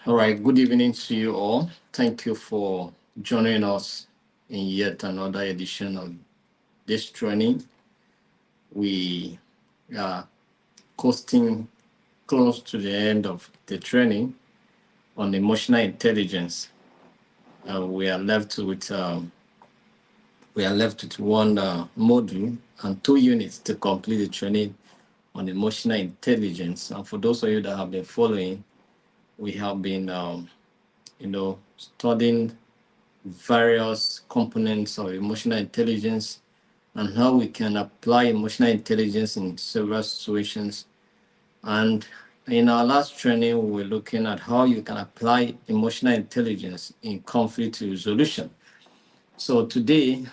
All right, good evening to you all. Thank you for joining us in yet another edition of this training. We are coasting close to the end of the training on emotional intelligence. We are left with one module and 2 units to complete the training on emotional intelligence. And for those of you that have been following, we have been, studying various components of emotional intelligence and how we can apply emotional intelligence in several situations. And in our last training, we were looking at how you can apply emotional intelligence in conflict resolution. So today,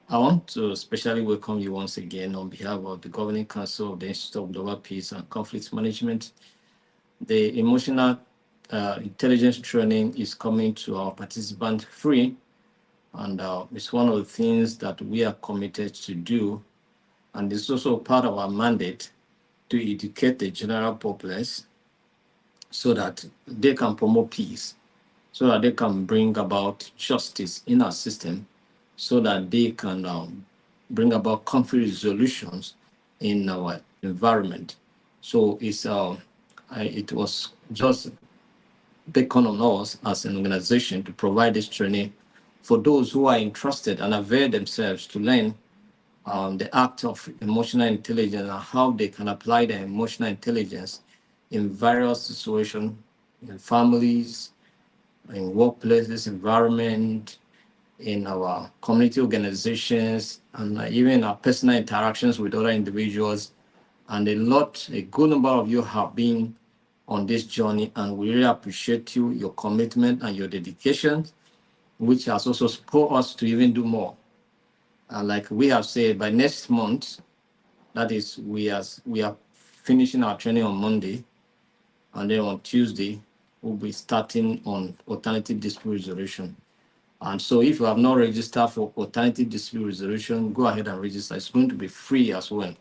I want to especially welcome you once again on behalf of the Governing Council of the Institute of Global Peace and Conflict Management. The emotional intelligence training is coming to our participant free, and it's one of the things that we are committed to do. And it's also part of our mandate to educate the general populace so that they can promote peace, so that they can bring about justice in our system, so that they can bring about conflict resolutions in our environment. So it was just beckon on us as an organization to provide this training for those who are interested and avail themselves to learn the act of emotional intelligence and how they can apply their emotional intelligence in various situations, in families, in workplaces, environment, in our community organizations, and even our personal interactions with other individuals. And a good number of you have been on this journey, and we really appreciate you, your commitment, and your dedication, which has also spurred us to even do more. And like we have said, by next month, that is, we are finishing our training on Monday, and then on Tuesday, we'll be starting on alternative dispute resolution. And so if you have not registered for alternative dispute resolution, go ahead and register. It's going to be free as well.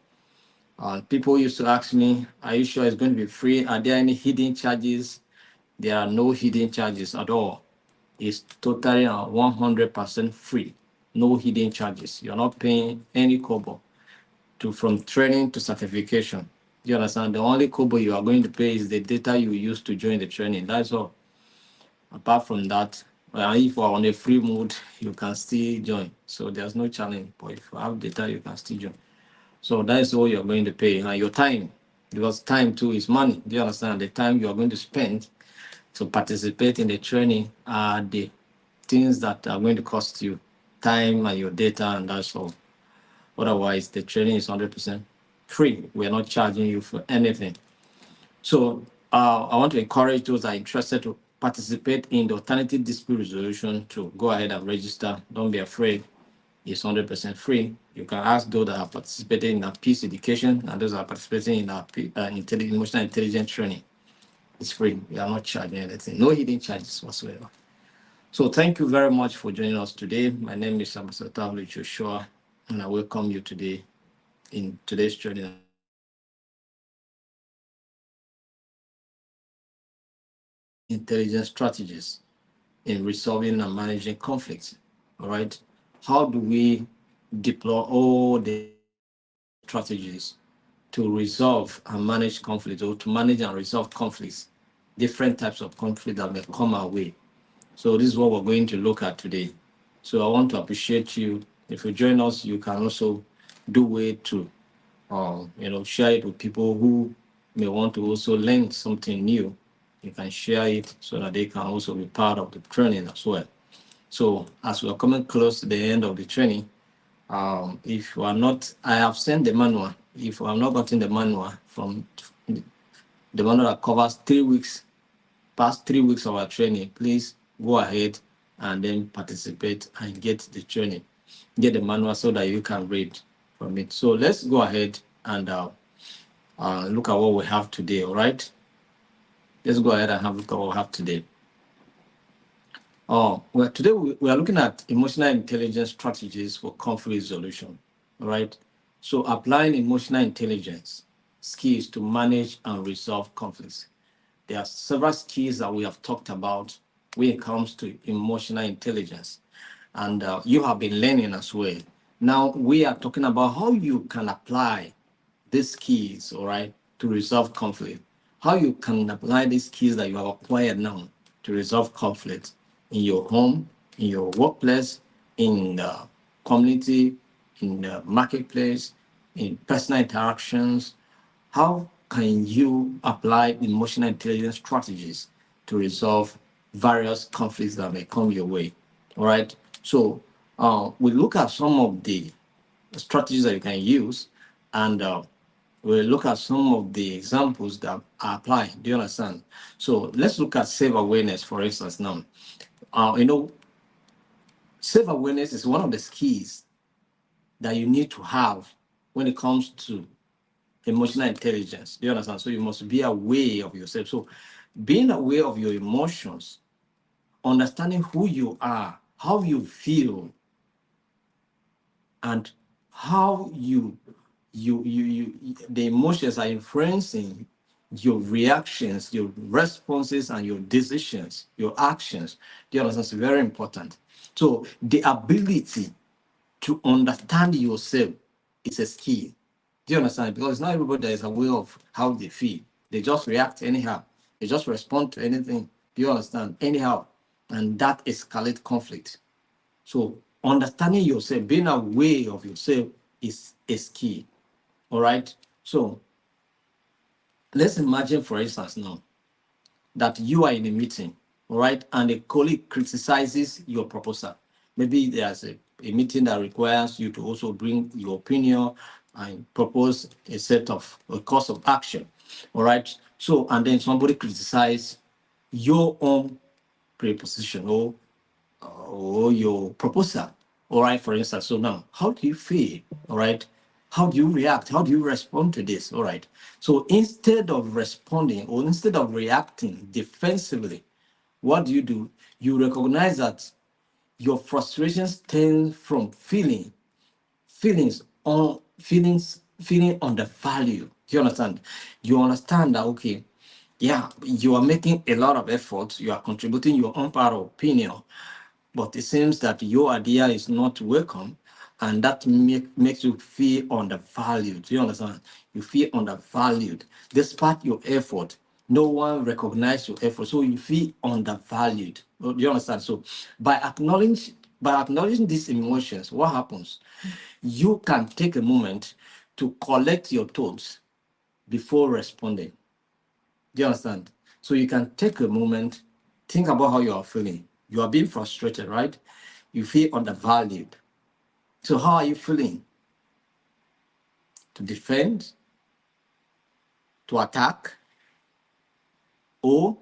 People used to ask me, are you sure it's going to be free? Are there any hidden charges? There are no hidden charges at all. It's totally 100% free. No hidden charges. You're not paying any kobo from training to certification. Do you understand? The only kobo you are going to pay is the data you use to join the training. That's all. Apart from that, if you are on a free mode, you can still join. So there's no challenge. But if you have data, you can still join. So that is all you're going to pay. And your time, because time too is money. Do you understand? The time you are going to spend to participate in the training are the things that are going to cost you time and your data, and that's all. Otherwise, the training is 100% free. We're not charging you for anything. So I want to encourage those that are interested to participate in the alternative dispute resolution to go ahead and register. Don't be afraid. It's 100% free. You can ask those that are participating in our peace education and those that are participating in our emotional intelligence training. It's free. We are not charging anything. No hidden charges whatsoever. So thank you very much for joining us today. My name is Ambassador Joshua, and I welcome you today in today's training. Intelligence strategies in resolving and managing conflicts. All right. How do we deploy all the strategies to resolve and manage conflict, or to manage and resolve conflicts, different types of conflict that may come our way? So this is what we're going to look at today. So I want to appreciate you. If you join us, you can also do way to share it with people who may want to also learn something new. You can share it so that they can also be part of the training as well. So as we are coming close to the end of the training, if you are not, I have sent the manual. If you have not gotten the manual from the manual that covers 3 weeks, past 3 weeks of our training, please go ahead and then participate and get the training, get the manual so that you can read from it. So let's go ahead and look at what we have today. All right, let's go ahead and have a look at what we have today. Well, today we are looking at emotional intelligence strategies for conflict resolution. All right, so applying emotional intelligence skills to manage and resolve conflicts. There are several skills that we have talked about when it comes to emotional intelligence, and you have been learning as well. Now we are talking about how you can apply these skills, all right, to resolve conflict. How you can apply these skills that you have acquired now to resolve conflict in your home, in your workplace, in the community, in the marketplace, in personal interactions. How can you apply emotional intelligence strategies to resolve various conflicts that may come your way? All right. So we look at some of the strategies that you can use, and we'll look at some of the examples that are applied. Do you understand? So let's look at self-awareness, for instance. Now, you know, self-awareness is one of the keys that you need to have when it comes to emotional intelligence. Do you understand? So you must be aware of yourself. So being aware of your emotions, understanding who you are, how you feel, and how the emotions are influencing your reactions, your responses, and your decisions, your actions. Do you understand? It's very important. So the ability to understand yourself is a skill. Do you understand? Because not everybody that is aware of how they feel. They just react anyhow. They just respond to anything. Do you understand? Anyhow. And that escalates conflict. So understanding yourself, being aware of yourself is key. All right. So let's imagine, for instance, now that you are in a meeting, all right, and a colleague criticizes your proposal. Maybe there's a meeting that requires you to also bring your opinion and propose a set of a course of action. All right. So, and then somebody criticizes your own preposition or your proposal. All right, for instance. So now, how do you feel? All right. How do you react? How do you respond to this? All right. So instead of responding or instead of reacting defensively, what do? You recognize that your frustrations stem from feeling undervalued. Do you understand? You understand that, okay, yeah, you are making a lot of efforts, you are contributing your own part of opinion, but it seems that your idea is not welcome, and that makes you feel undervalued. Do you understand? You feel undervalued despite your effort. No one recognizes your effort, so you feel undervalued. Do you understand? So by acknowledging these emotions, what happens? You can take a moment to collect your thoughts before responding. Do you understand? So you can take a moment, think about how you are feeling. You are being frustrated, right? You feel undervalued. So how are you feeling? To defend, to attack, or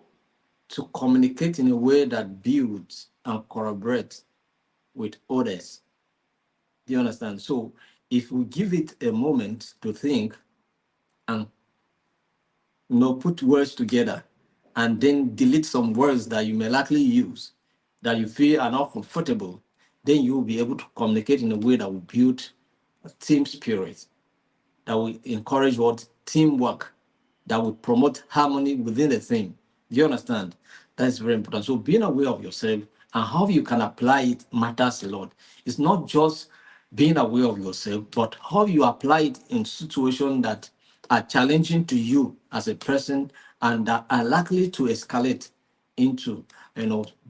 to communicate in a way that builds and collaborates with others? Do you understand? So if we give it a moment to think and put words together and then delete some words that you may likely use that you feel are not comfortable, then you will be able to communicate in a way that will build a team spirit, that will encourage what teamwork, that will promote harmony within the team. Do you understand? That's very important. So being aware of yourself and how you can apply it matters a lot. It's not just being aware of yourself, but how you apply it in situations that are challenging to you as a person and that are likely to escalate into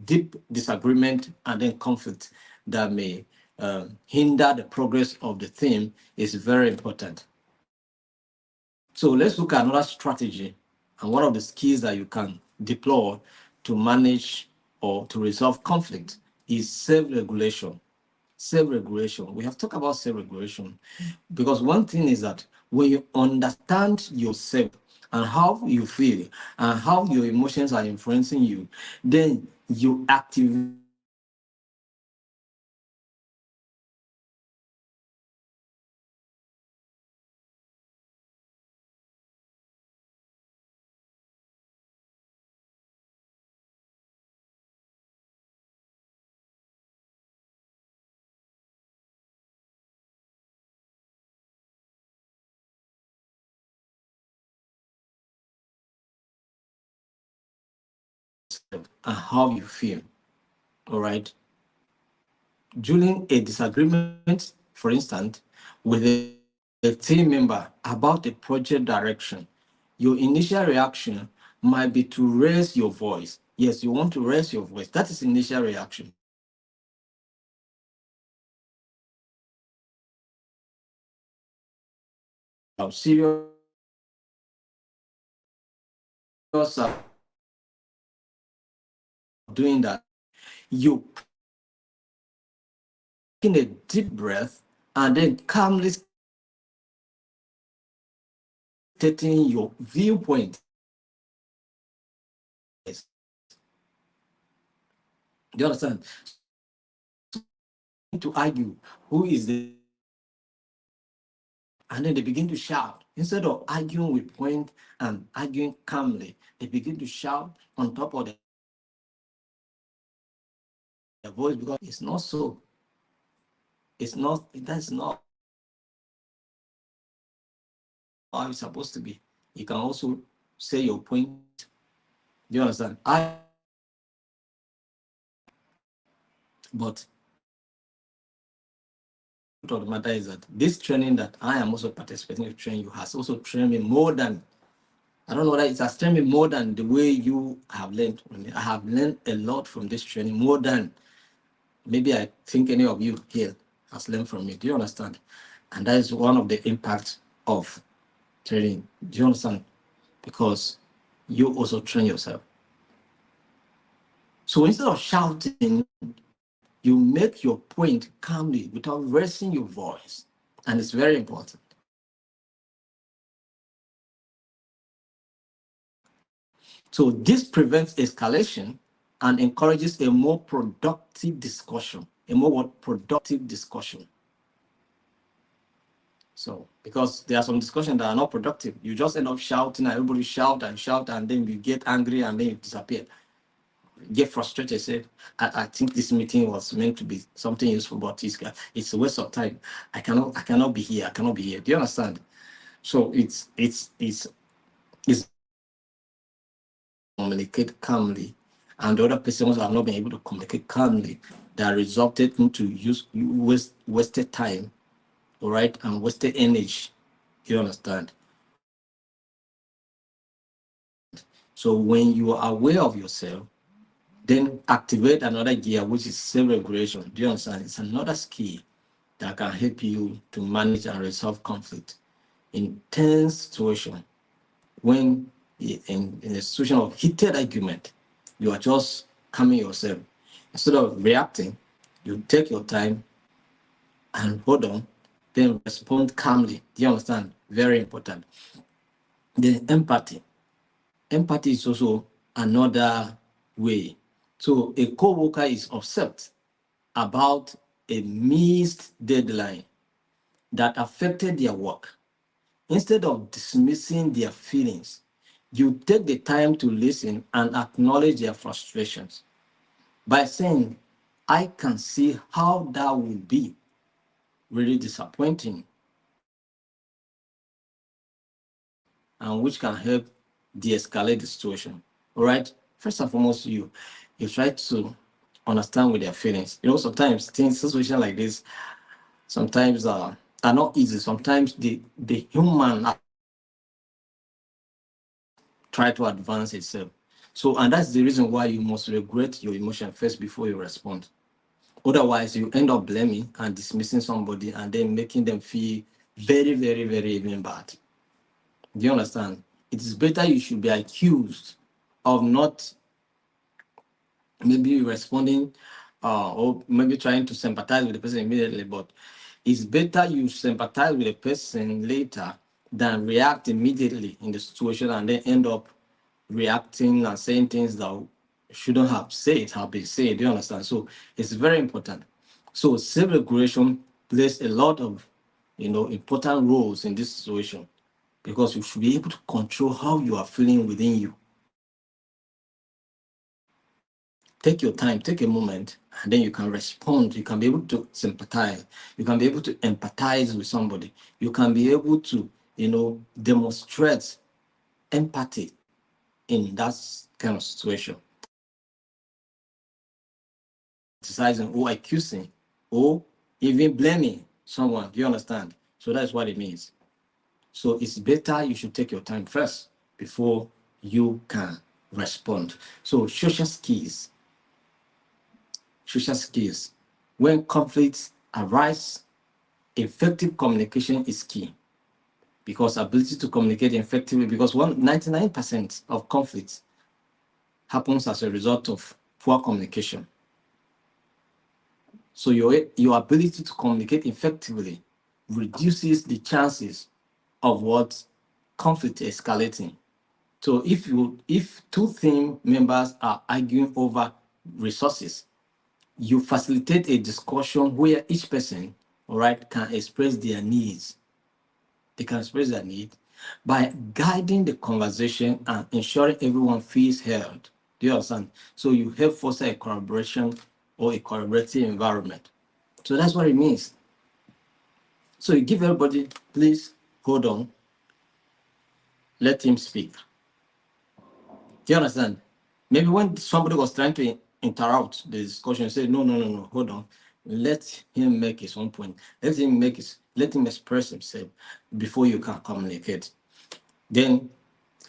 deep disagreement and then conflict that may hinder the progress of the team is very important. So let's look at another strategy and one of the skills that you can deploy to manage or to resolve conflict is self-regulation. Self-regulation. We have talked about self-regulation because one thing is that when you understand yourself and how you feel and how your emotions are influencing you, then you activate and how you feel. All right. During a disagreement, for instance, with a team member about a project direction, your initial reaction might be to raise your voice. Yes, you want to raise your voice. That is initial reaction. But serious doing that, you taking a deep breath and then calmly stating your viewpoint. Do you understand? To argue who is the, and then they begin to shout instead of arguing with point and arguing calmly. They begin to shout on top of their voice because it's not so. It's not. That's not how it's supposed to be. You can also say your point. Do you understand? But the matter is that this training that I am also participating in training you has also trained me more than, I don't know that it has trained me more than the way you have learned. I have learned a lot from this training, more than maybe I think any of you here has learned from me. Do you understand? And that is one of the impacts of training. Do you understand? Because you also train yourself. So instead of shouting, you make your point calmly without raising your voice. And it's very important. So this prevents escalation and encourages a more productive discussion, a more productive discussion. So, because there are some discussions that are not productive, you just end up shouting, and everybody shout, and then you get angry, and then you disappear. You get frustrated, say, I think this meeting was meant to be something useful, but it's a waste of time. I cannot be here. I cannot be here. Do you understand? So it's communicate calmly, and the other person have not been able to communicate calmly, that resulted into wasted time, all right, and wasted energy. You understand? So when you are aware of yourself, then activate another gear, which is self-regulation. Do you understand? It's another skill that can help you to manage and resolve conflict in tense situation. When in a situation of heated argument, you are just calming yourself. Instead of reacting, you take your time and hold on, then respond calmly. Do you understand? Very important. Then empathy. Empathy is also another way. So a co-worker is upset about a missed deadline that affected their work. Instead of dismissing their feelings, you take the time to listen and acknowledge their frustrations by saying, I can see how that would be really disappointing, and which can help de-escalate the situation. All right. First and foremost, you try to understand with their feelings. Sometimes things situation like this sometimes are not easy. Sometimes the human try to advance itself. So, and that's the reason why you must regulate your emotion first before you respond. Otherwise, you end up blaming and dismissing somebody and then making them feel very, very, very even bad. Do you understand? It is better you should be accused of not maybe responding or maybe trying to sympathize with the person immediately, but it's better you sympathize with the person later than react immediately in the situation and then end up reacting and saying things that shouldn't have been said. Do you understand? So it's very important. So self-regulation plays a lot of important roles in this situation, because you should be able to control how you are feeling within you. Take your time, take a moment, and then you can respond. You can be able to sympathize. You can be able to empathize with somebody. You can be able to, demonstrate empathy in that kind of situation. criticizing or accusing or even blaming someone. Do you understand? So that's what it means. So it's better you should take your time first before you can respond. So social skills. When conflicts arise, effective communication is key because ability to communicate effectively, because 99% of conflicts happens as a result of poor communication. So your ability to communicate effectively reduces the chances of what conflict escalating. So if two team members are arguing over resources, you facilitate a discussion where each person, all right, can express their needs. They can express their need by guiding the conversation and ensuring everyone feels heard. Do you understand? So you help foster a collaboration or a collaborative environment. So that's what it means. So you give everybody, please hold on, let him speak. Do you understand? Maybe when somebody was trying to interrupt the discussion, say, no, hold on. Let him make his own point. Let him express himself before you can communicate. Then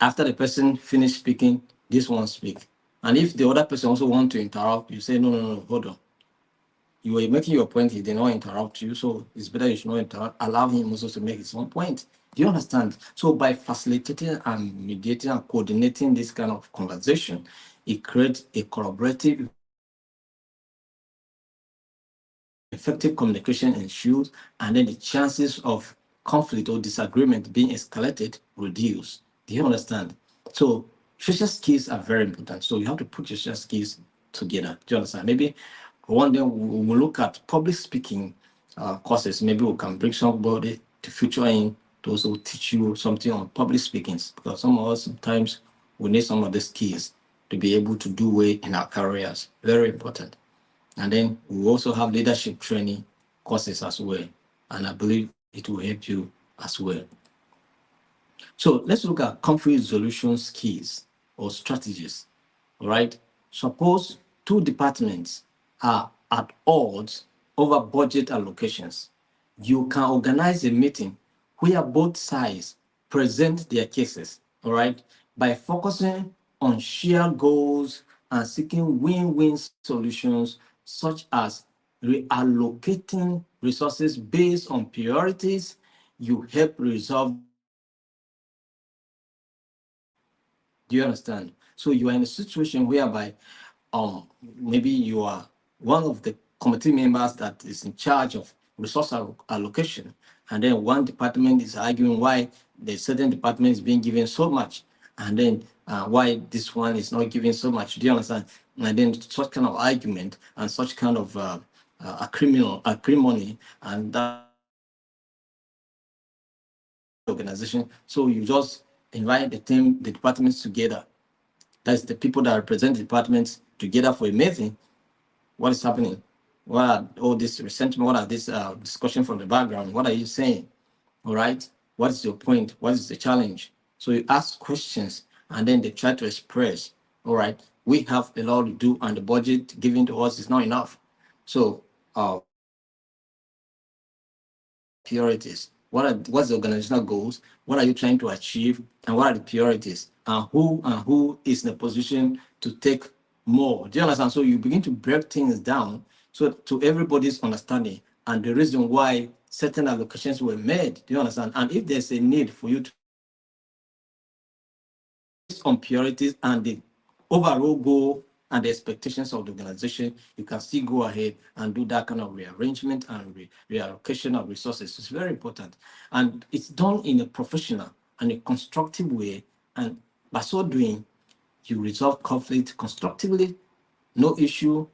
after the person finish speaking, this one speak. And if the other person also want to interrupt, you say, no, hold on. You were making your point, he did not interrupt you, so it's better you should not interrupt. Allow him also to make his own point. Do you understand? So by facilitating and mediating and coordinating this kind of conversation, it creates a collaborative, effective communication ensues, and then the chances of conflict or disagreement being escalated reduce. Do you understand? So social skills are very important. So you have to put your social skills together. Do you understand? Maybe one day we'll look at public speaking courses. Maybe we can bring somebody to feature in to also teach you something on public speaking, because some of us sometimes we need some of the skills to be able to do well in our careers. Very important. And then we also have leadership training courses as well. And I believe it will help you as well. So let's look at conflict resolution skills or strategies. All right. Suppose two departments are at odds over budget allocations. You can organize a meeting where both sides present their cases, all right, by focusing on shared goals and seeking win-win solutions, such as reallocating resources based on priorities. You help resolve the Do you understand? So you are in a situation whereby maybe you are one of the committee members that is in charge of resource allocation, and then one department is arguing why the certain department is being given so much, and then why this one is not given so much. Do you understand? And then such kind of argument and such kind of acrimony, and that organization. So you just invite the departments together. That's the people that represent the departments together for a meeting. What is happening? What are all this resentment? What are this discussion from the background? What are you saying? All right. What is your point? What is the challenge? So you ask questions and then they try to express. All right. We have a lot to do and the budget given to us is not enough. So priorities. What's the organizational goals? What are you trying to achieve? And what are the priorities? And who is in a position to take more? Do you understand? So you begin to break things down so to everybody's understanding and the reason why certain allocations were made. Do you understand? And if there's a need for you to on priorities and the overall goal and the expectations of the organization, you can still go ahead and do that kind of rearrangement and reallocation of resources. It's very important. And it's done in a professional and a constructive way. And by so doing, you resolve conflict constructively, no issue,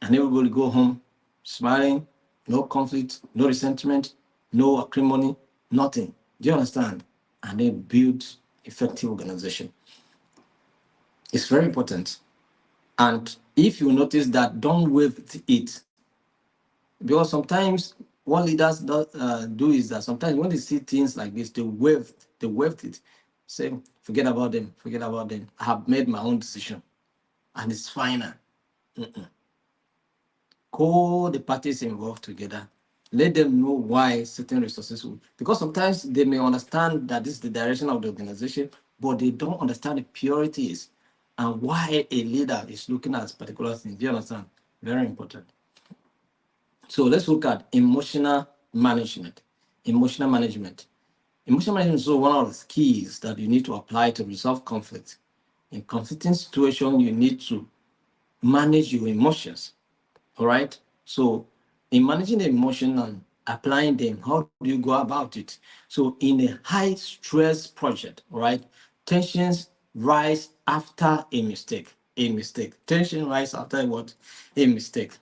and everybody go home smiling, no conflict, no resentment, no acrimony, nothing. Do you understand? And then build effective organization. It's very important. And if you notice that, don't wave it. Because sometimes what leaders do is that sometimes when they see things like this, they wave it. Say, forget about them, forget about them. I have made my own decision and it's final. call the parties involved together, let them know why certain resources will, because sometimes they may understand that this is the direction of the organization, but they don't understand the priorities and why a leader is looking at particular things. Do you understand? Very important. So let's look at emotional management. Emotional management. Emotional management is one of the keys that you need to apply to resolve conflict. In conflicting situation, you need to manage your emotions. All right. So, in managing the emotion and applying them, how do you go about it? So, in a high stress project, all right, tensions rise after a mistake. A mistake. Tension rise after what? A mistake.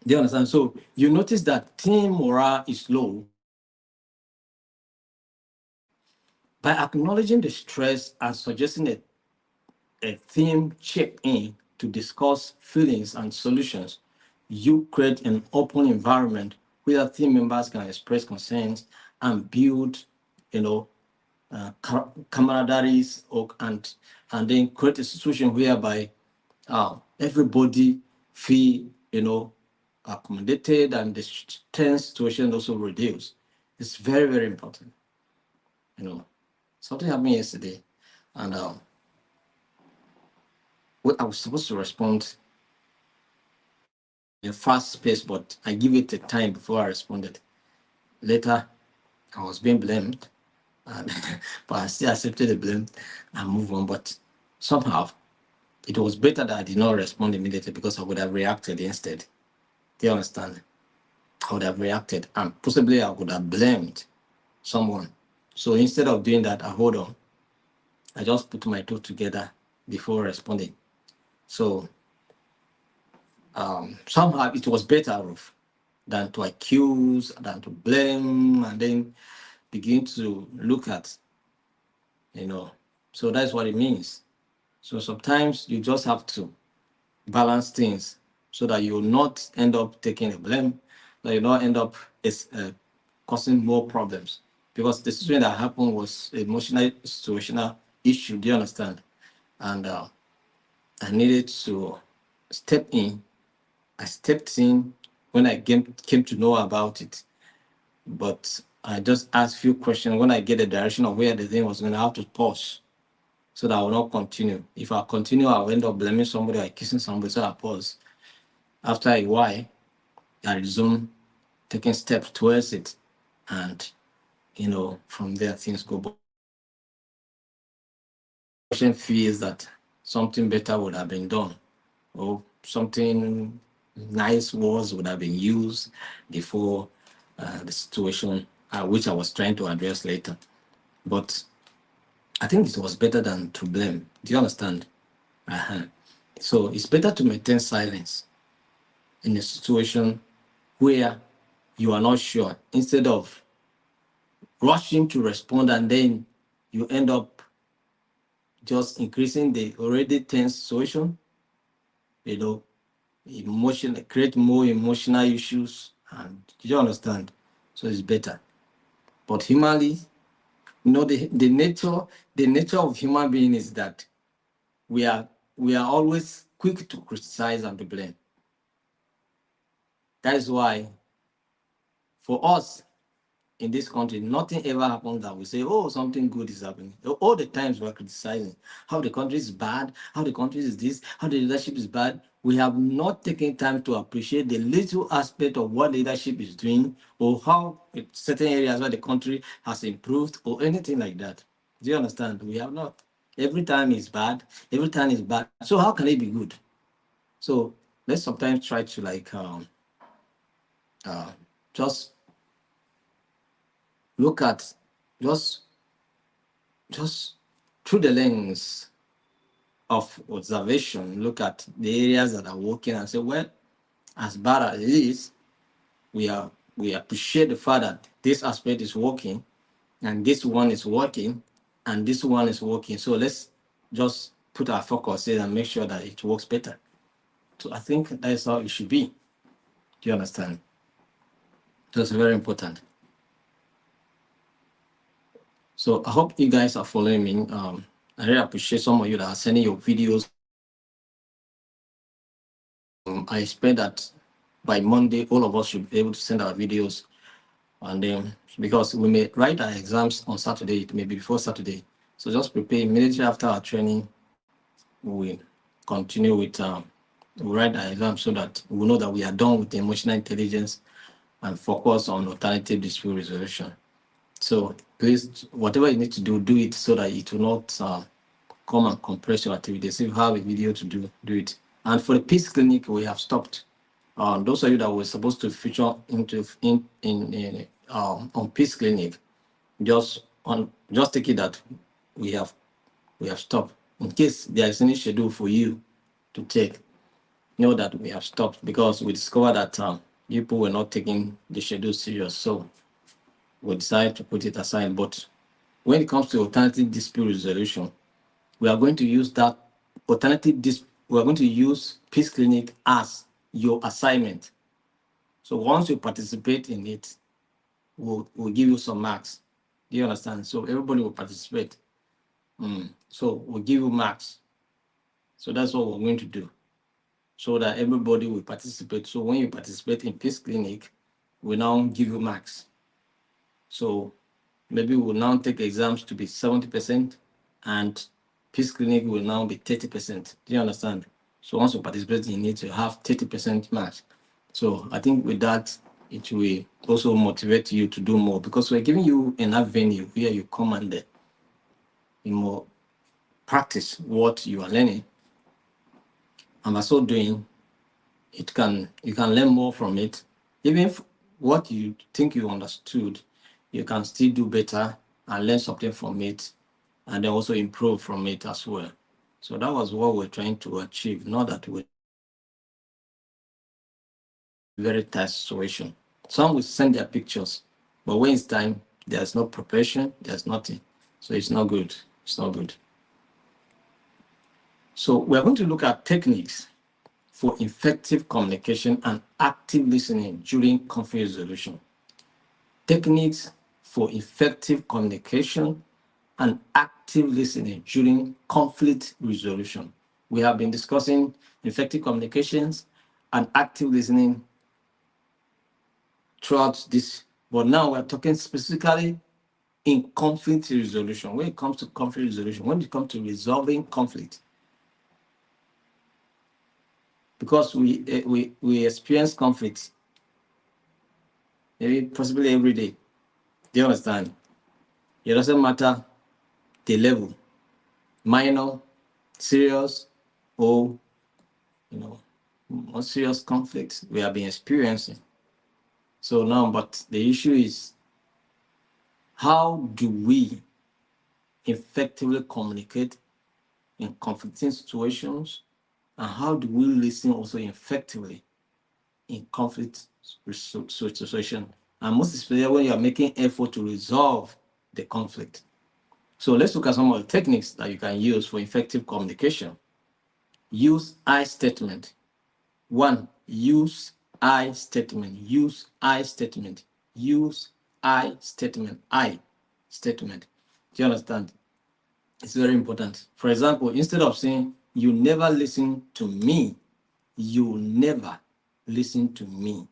Do you understand? So, you notice that team morale is low. By acknowledging the stress and suggesting a theme check-in to discuss feelings and solutions, you create an open environment where team members can express concerns and build, you know, camaraderie, and then create a situation whereby everybody feel, accommodated, and the tense situation also reduce. It's very, very important. Something happened yesterday, and I was supposed to respond in a fast pace, but I give it a time before I responded. Later, I was being blamed, and but I still accepted the blame and move on. But somehow, it was better that I did not respond immediately because I would have reacted instead. Do you understand? I would have reacted, and possibly I would have blamed someone. So instead of doing that, I hold on. I just put my two together before responding. So somehow it was better off than to accuse, than to blame, and then begin to look at, you know. So that's what it means. So sometimes you just have to balance things so that you will not end up taking the blame, that you not end up causing more problems. Because the situation that happened was emotional situational issue. Do you understand? And I needed to step in. I stepped in when I came to know about it, but I just asked few questions. When I get the direction of where the thing was going, I have to pause so that I will not continue. If I continue, I'll end up blaming somebody or accusing somebody. So I pause. After a while, I resume taking steps towards it, and from there things go. But patient feels that something better would have been done, or something nice words would have been used before the situation which I was trying to address later. But I think it was better than to blame. Do you understand? Uh-huh. So it's better to maintain silence in a situation where you are not sure, instead of rushing to respond, and then you end up just increasing the already tense situation, you know, create more emotional issues, and you understand. So it's better. But humanly, the nature of human being is that we are we are always quick to criticize and to blame. That is why for us in this country, nothing ever happens that we say, oh, something good is happening. All the times we're criticizing how the country is bad, how the country is this, how the leadership is bad. We have not taken time to appreciate the little aspect of what leadership is doing, or how certain areas where the country has improved, or anything like that. Do you understand? We have not. Every time is bad. Every time is bad. So how can it be good? So let's sometimes try to uh, just look at just just through the lens of observation, look at the areas that are working and say, well, as bad as it is, we appreciate the fact that this aspect is working, and this one is working, and this one is working. So let's just put our focus in and make sure that it works better. So I think that's how it should be. Do you understand? That's very important. So I hope you guys are following me. I really appreciate some of you that are sending your videos I expect that by Monday, all of us should be able to send our videos. And then, because we may write our exams on Saturday, it may be before Saturday. So just prepare immediately after our training. We continue with, we write our exams so that we know that we are done with emotional intelligence and focus on alternative dispute resolution. So please, whatever you need to do, do it so that it will not come and compress your activities. If you have a video to do, do it. And for the Peace Clinic, we have stopped. Those of you that were supposed to feature on Peace Clinic, just take it that we have stopped. In case there is any schedule for you to take, know that we have stopped because we discovered that people were not taking the schedule serious. So we decided to put it aside. But when it comes to alternative dispute resolution, we are going to use that we are going to use Peace Clinic as your assignment. So once you participate in it, we'll give you some marks. Do you understand? So everybody will participate. So we'll give you marks. So that's what we're going to do, so that everybody will participate. So when you participate in Peace Clinic, we now give you marks. So maybe we'll now take exams to be 70%, and Peace Clinic will now be 30%. Do you understand? So once you participate in it, you have 30% marks. So I think with that, it will also motivate you to do more, because we're giving you enough venue where you come and practice what you are learning. And by so doing, you can learn more from it. Even if what you think you understood, you can still do better and learn something from it, and then also improve from it as well. So that was what we're trying to achieve. Not that we're very tight situation. Some will send their pictures, but when it's time, there's no preparation, there's nothing. So it's not good. It's not good. So we're going to look at techniques for effective communication and active listening during conflict resolution. Techniques for effective communication and active listening during conflict resolution. We have been discussing effective communications and active listening throughout this, but now we're talking specifically in conflict resolution. When it comes to conflict resolution, when it comes to resolving conflict, because we experience conflict maybe possibly every day. Do you understand? It doesn't matter the level, minor, serious, or more serious conflicts we have been experiencing. So now, but the issue is, how do we effectively communicate in conflicting situations, and how do we listen also effectively in conflict situation, and most especially when you are making effort to resolve the conflict. So let's look at some of the techniques that you can use for effective communication. Use I statement. One, use I statement. Use I statement. Use I statement. I statement. Do you understand? It's very important. For example, instead of saying, you never listen to me, you never listen to me,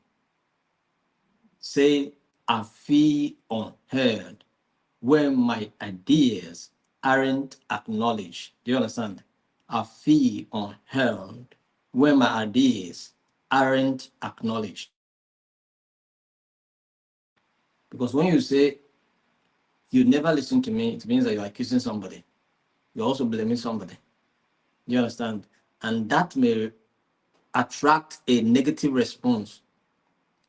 say, I feel unheard when my ideas aren't acknowledged. Do you understand? I feel unheard when my ideas aren't acknowledged. Because when you say you never listen to me, it means that you're accusing somebody. You're also blaming somebody. Do you understand? And that may attract a negative response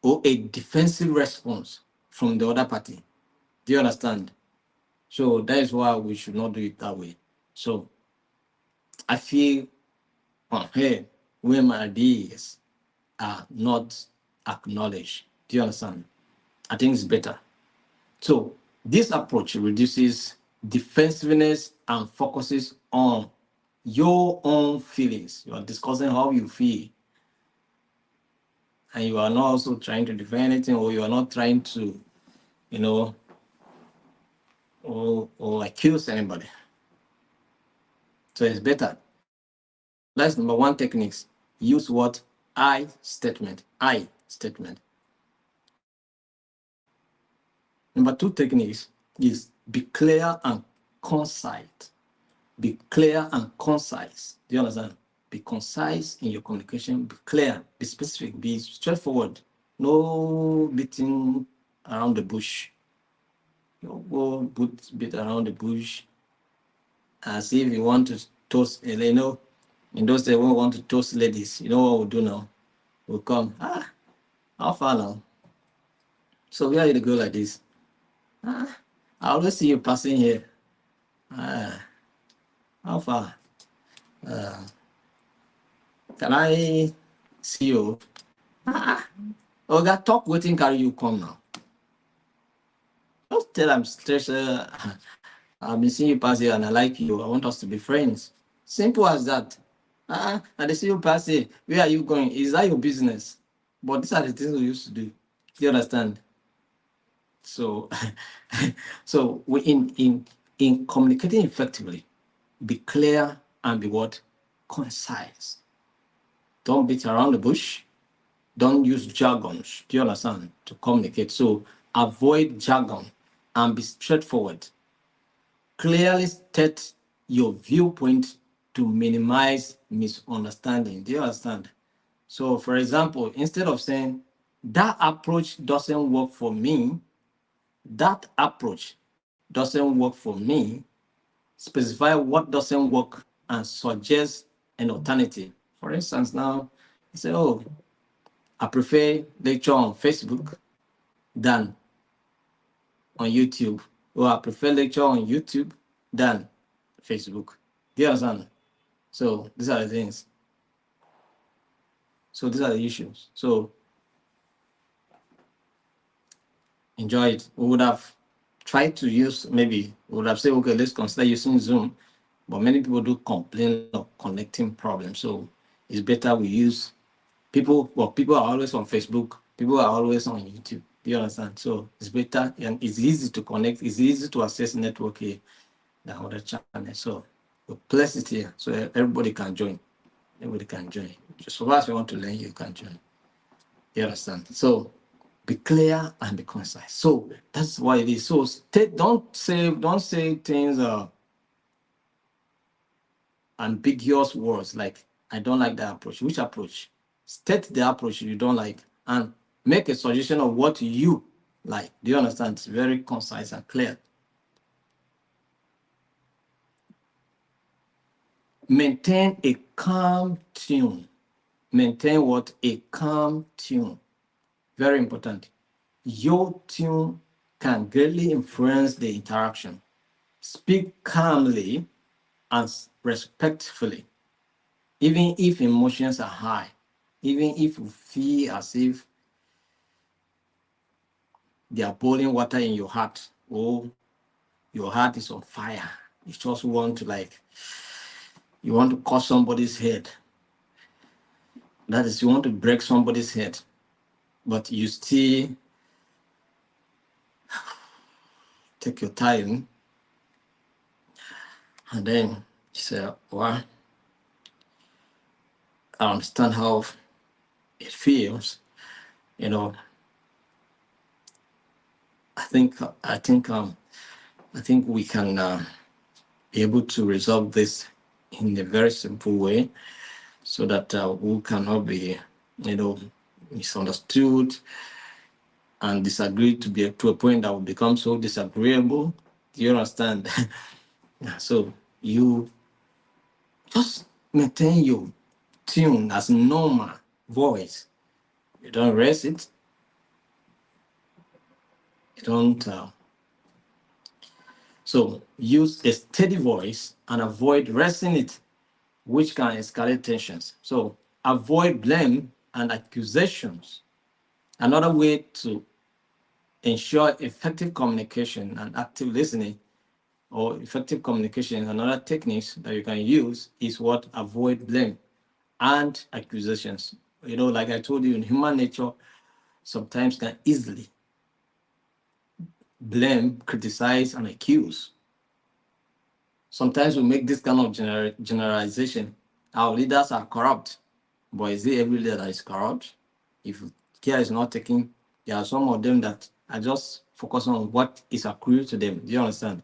or a defensive response from the other party. Do you understand? So that is why we should not do it that way. So I feel unheard when my ideas are not acknowledged. Do you understand? I think it's better. So this approach reduces defensiveness and focuses on your own feelings. You are discussing how you feel, and you are not also trying to defend anything, or you are not trying to, or accuse anybody. So it's better. So that's number one techniques. Use what? I statement. I statement. Number two techniques is be clear and concise. Be clear and concise. Do you understand? Be concise in your communication. Be clear. Be specific. Be straightforward. No beating around the bush. You go beat around the bush as if you want to toast. You know, in those days, we want to toast ladies. You know what we'll do now? We'll come. How far now? So where you go like this? I always see you passing here. How far? Can I see you? Oh, that talk waiting carry you come now. Don't tell I'm stressed. I've been seeing you pass here and I like you. I want us to be friends. Simple as that. And they see you pass here. Where are you going? Is that your business? But these are the things we used to do. Do you understand? So, so we in communicating effectively, be clear and be what? Concise. Don't beat around the bush. Don't use jargons. Do you understand? To communicate. So avoid jargon and be straightforward. Clearly state your viewpoint to minimize misunderstanding. Do you understand? So, for example, instead of saying that approach doesn't work for me, that approach doesn't work for me, specify what doesn't work and suggest an alternative. For instance, now you say, oh, I prefer lecture on Facebook than on YouTube, or I prefer lecture on YouTube than Facebook. Do you understand? So these are the things. So these are the issues. So enjoy it. We would have tried to use, maybe we would have said, okay, let's consider using Zoom, but many people do complain of connecting problems. So it's better we use people. Well, people are always on Facebook. People are always on YouTube. Do you understand? So it's better and it's easy to connect. It's easy to access network here than other channels. So we place it here so everybody can join. Everybody can join. Just for us, you want to learn, you can join. You understand? So be clear and be concise. So that's what it is. So don't say things ambiguous words like I don't like that approach. Which approach? State the approach you don't like and make a suggestion of what you like. Do you understand? It's very concise and clear. Maintain a calm tune. Maintain what? A calm tune. Very important. Your tune can greatly influence the interaction. Speak calmly and respectfully, even if emotions are high, even if you feel as if they are boiling water in your heart, or your heart is on fire. You just want to you want to cut somebody's head. That is, you want to break somebody's head, but you still take your time and then you say, well, I understand how it feels. You know, I think we can be able to resolve this in a very simple way, so that we cannot be, misunderstood and disagree to a point that will become so disagreeable. Do you understand? So you just maintain your tune as normal voice. You don't raise it. You don't. So use a steady voice and avoid raising it, which can escalate tensions. So avoid blame and accusations. Another way to ensure effective communication and active listening, or effective communication, another techniques that you can use is what? Avoid blame and accusations. Like I told you, in human nature, sometimes can easily blame, criticize, and accuse. Sometimes we make this kind of generalization. Our leaders are corrupt. But is it every leader that is corrupt? If care is not taken, there are some of them that are just focusing on what is accrued to them. Do you understand?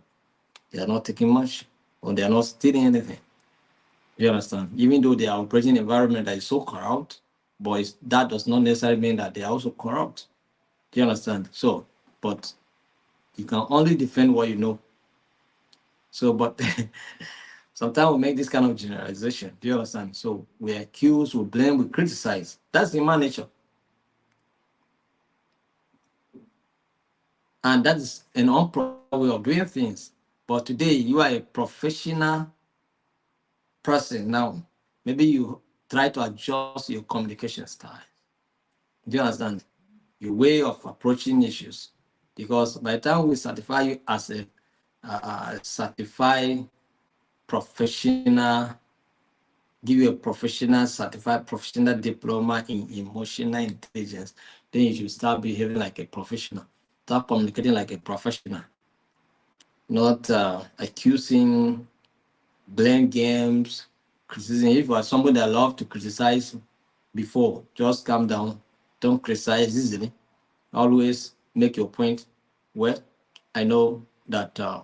They are not taking much, or they are not stealing anything. You understand? Even though they are operating in an environment that is so corrupt, but that does not necessarily mean that they are also corrupt. Do you understand? So, but you can only defend what you know. So, but sometimes we make this kind of generalization. Do you understand? So we accuse, we blame, we criticize. That's human nature. And that is an improper way of doing things. But today you are a professional person now. Maybe you try to adjust your communication style. Do you understand? Your way of approaching issues. Because by the time we certify you as a certified professional, give you a professional, certified professional diploma in emotional intelligence, then you should start behaving like a professional. Start communicating like a professional. Not accusing, blame games, criticism. If you are somebody that love to criticize before, just calm down. Don't criticize easily. Always make your point. Well, I know that the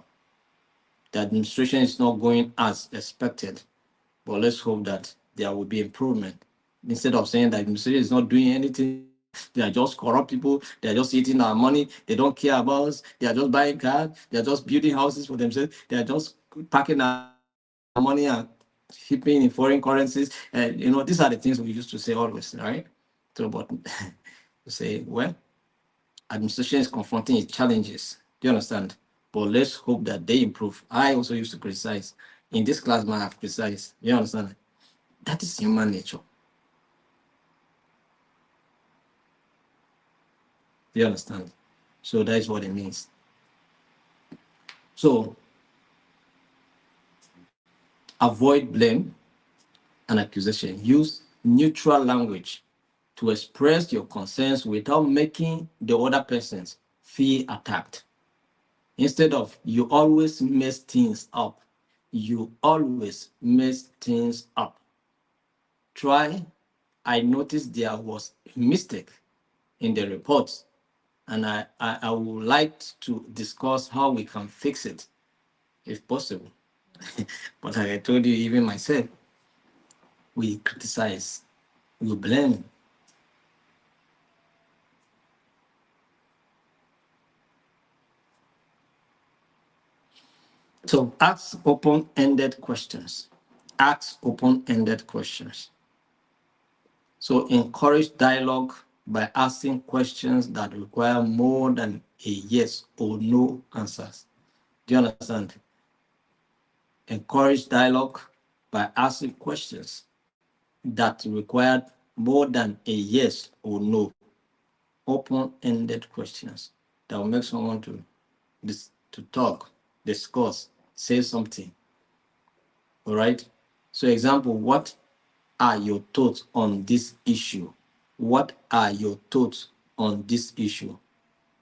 administration is not going as expected, but let's hope that there will be improvement. Instead of saying that the administration is not doing anything, they are just corrupt people, they are just eating our money, they don't care about us, they are just buying cars, they are just building houses for themselves, they are just packing our money and shipping in foreign currencies. And these are the things we used to say always, right? So, but to say, well, administration is confronting its challenges. Do you understand? But let's hope that they improve. I also used to criticize. In this class, man, I've criticized. You understand? That is human nature. Do you understand? So that is what it means. So avoid blame and accusation. Use neutral language to express your concerns without making the other persons feel attacked. Instead of you always mess things up. You always mess things up. Try, I noticed there was a mistake in the report, and I would like to discuss how we can fix it if possible. But like I told you, even myself, we criticize, we blame. So ask open-ended questions. Ask open-ended questions. So encourage dialogue by asking questions that require more than a yes or no answers. Do you understand? Encourage dialogue by asking questions that require more than a yes or no. Open-ended questions that will make someone to talk, discuss, say something. All right. So example, what are your thoughts on this issue? What are your thoughts on this issue?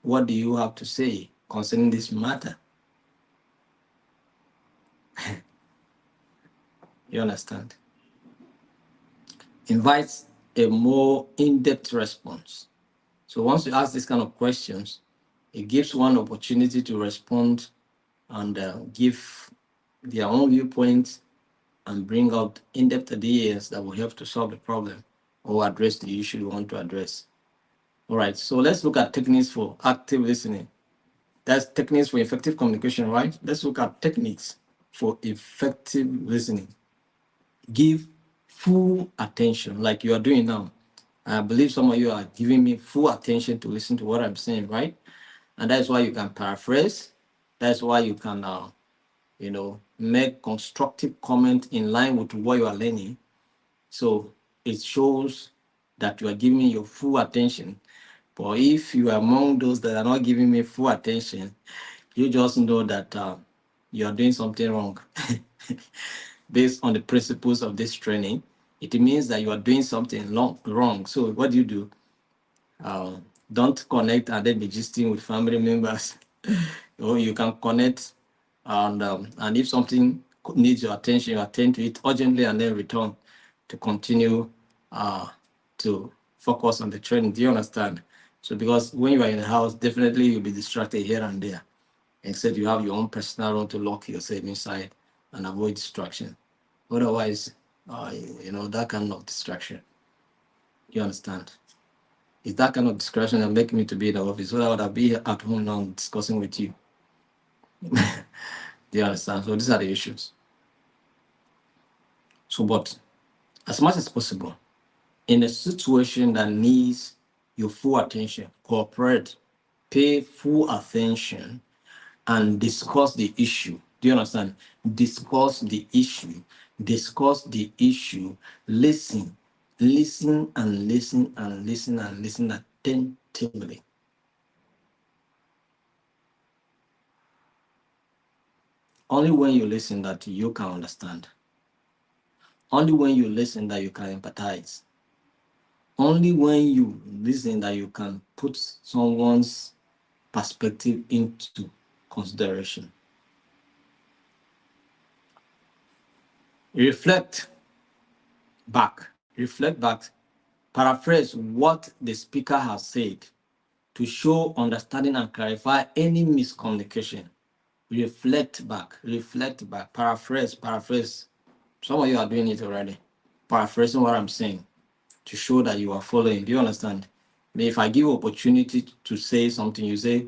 What do you have to say concerning this matter? You understand? Invites a more in-depth response. So once you ask these kind of questions, it gives one opportunity to respond and give their own viewpoints and bring out in-depth ideas that will help to solve the problem or address the issue you want to address. All right, so let's look at techniques for active listening. That's techniques for effective communication, right? Let's look at techniques for effective listening. Give full attention, like you are doing now. I believe some of you are giving me full attention to listen to what I'm saying, right? And that's why you can paraphrase. That's why you can, make constructive comment in line with what you are learning. So it shows that you are giving me your full attention. But if you are among those that are not giving me full attention, you just know that you are doing something wrong. Based on the principles of this training, it means that you are doing something wrong. So what do you do? Don't connect and then be gisting with family members. Or you can connect and if something needs your attention, you attend to it urgently and then return to continue uh, to focus on the training. Do you understand? So because when you are in the house, definitely you'll be distracted here and there. Except you have your own personal room to lock yourself inside and avoid distraction. Otherwise, that kind of distraction. You understand? It's that kind of distraction that make me to be in the office. So I would have been at home now discussing with you. Do you understand? So these are the issues. So, but as much as possible, in a situation that needs your full attention, cooperate, pay full attention, and discuss the issue. Do you understand? Discuss the issue. Discuss the issue. Listen. Listen and listen and listen and listen attentively. Only when you listen that you can understand. Only when you listen that you can empathize. Only when you listen that you can put someone's perspective into consideration. Reflect back, paraphrase what the speaker has said to show understanding and clarify any miscommunication. Reflect back, paraphrase. Some of you are doing it already. Paraphrasing what I'm saying to show that you are following. Do you understand? If I give opportunity to say something, you say,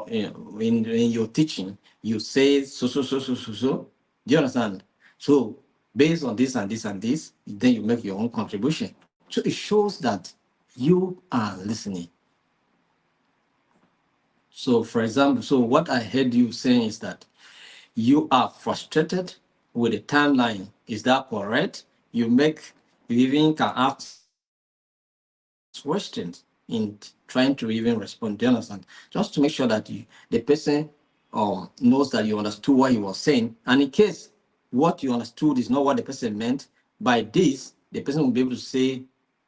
in your teaching, you say so. Do you understand? So based on this and this and this, then you make your own contribution. So it shows that you are listening. So for example, so what I heard you saying is that you are frustrated with the timeline. Is that correct? You even can ask questions in trying to even respond. Do you understand? Just to make sure that the person knows that you understood what he was saying. And in case what you understood is not what the person meant, by this, the person will be able to say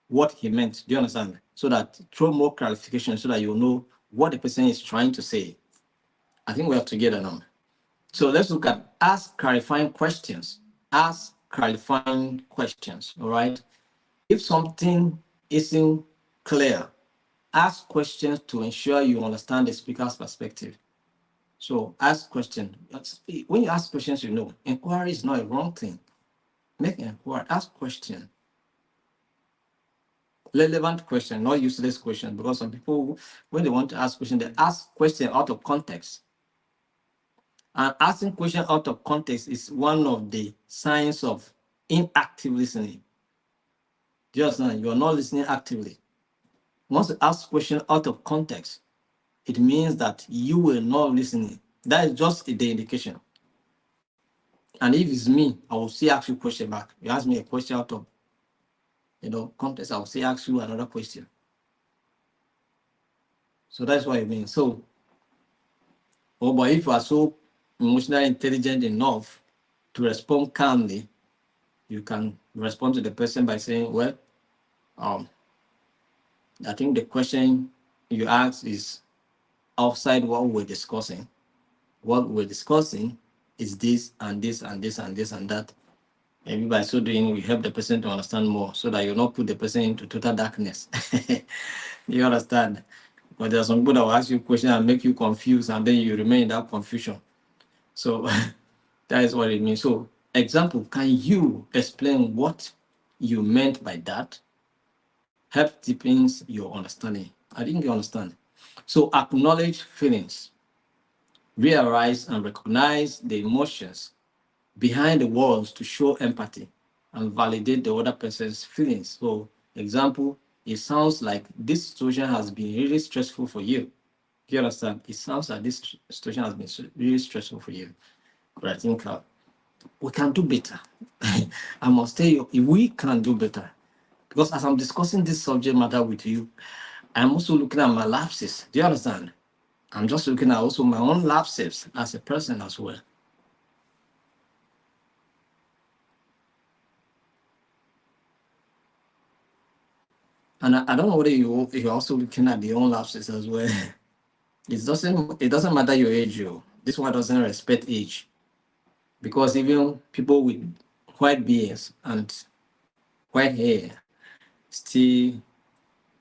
what he meant. Do you understand? So that throw more clarification so that you know what the person is trying to say. I think we are together now. So let's look at ask clarifying questions. Ask clarifying questions. All right. If something isn't clear, ask questions to ensure you understand the speaker's perspective. So ask questions. When you ask questions, inquiry is not a wrong thing. Make an inquiry. Ask questions. Relevant question, not useless question, because some people, when they want to ask questions, they ask questions out of context. And asking questions out of context is one of the signs of inactive listening. Just now, you are not listening actively. Once you ask questions out of context, it means that you were not listening. That is just the indication. And if it's me, I will still ask you a question back. You ask me a question out of context, I will still ask you another question. So that's what it means. So, but if you are so emotionally intelligent enough to respond calmly, you can respond to the person by saying, well, I think the question you asked is outside what we're discussing. What we're discussing is this and this and this and this and that. Maybe by so doing, we help the person to understand more so that you not put the person into total darkness. You understand? But there are some people that will ask you questions and make you confused, and then you remain in that confusion. So that is what it means. So, example, can you explain what you meant by that? Help deepens your understanding. I think you understand. So, acknowledge feelings, realize and recognize the emotions behind the words to show empathy and validate the other person's feelings. So, example, it sounds like this situation has been really stressful for you. Do you understand? It sounds like this situation has been really stressful for you. But I think we can do better. I must tell you, if we can do better. Because as I'm discussing this subject matter with you, I'm also looking at my lapses. Do you understand? I'm just looking at also my own lapses as a person as well. And I don't know whether you're also looking at your own lapses as well. It doesn't matter your age, yo. This one doesn't respect age. Because even people with white beards and white hair, still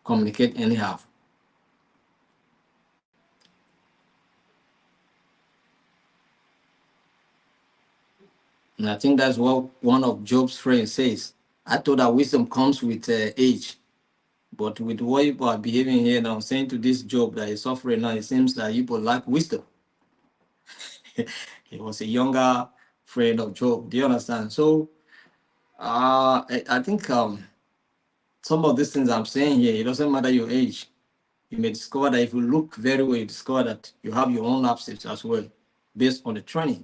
communicate anyhow. And I think that's what one of Job's friends says. I thought that wisdom comes with age, but with the way people are behaving here now, saying to this Job that is suffering now, it seems that people lack wisdom. He was a younger friend of Job. Do you understand? So I think some of these things I'm saying here, it doesn't matter your age. You may discover that if you look very well, you discover that you have your own absence as well, based on the training.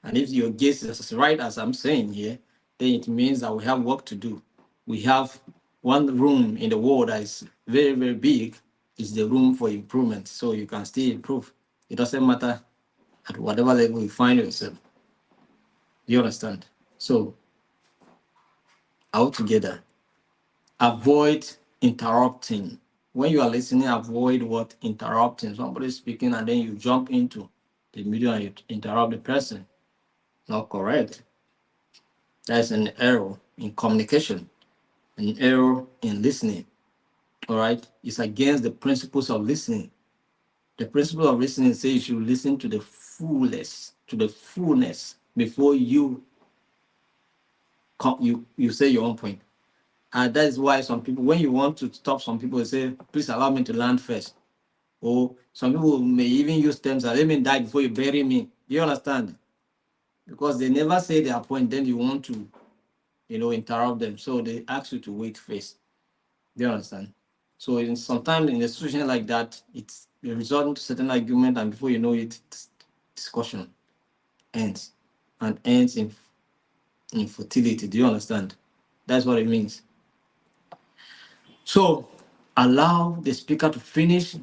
And if your gaze is as right as I'm saying here, then it means that we have work to do. We have one room in the world that is very, very big, is the room for improvement. So you can still improve. It doesn't matter at whatever level you find yourself. Do you understand? So altogether, avoid interrupting. When you are listening, avoid what? Interrupting. Somebody speaking and then you jump into the middle and you interrupt the person. Not correct. That's an error in communication, an error in listening. All right. It's against the principles of listening. The principle of listening says you should listen to the fullness before you say your own point. And that is why some people, when you want to stop some people, say, please allow me to land first. Or some people may even use terms that let me die before you bury me. Do you understand? Because they never say their point, then you want to, interrupt them. So they ask you to wait first. Do you understand? So sometimes in a situation like that, it's resulting to certain argument, and before you know it, discussion ends and ends in infertility. Do you understand? That's what it means. So allow the speaker to finish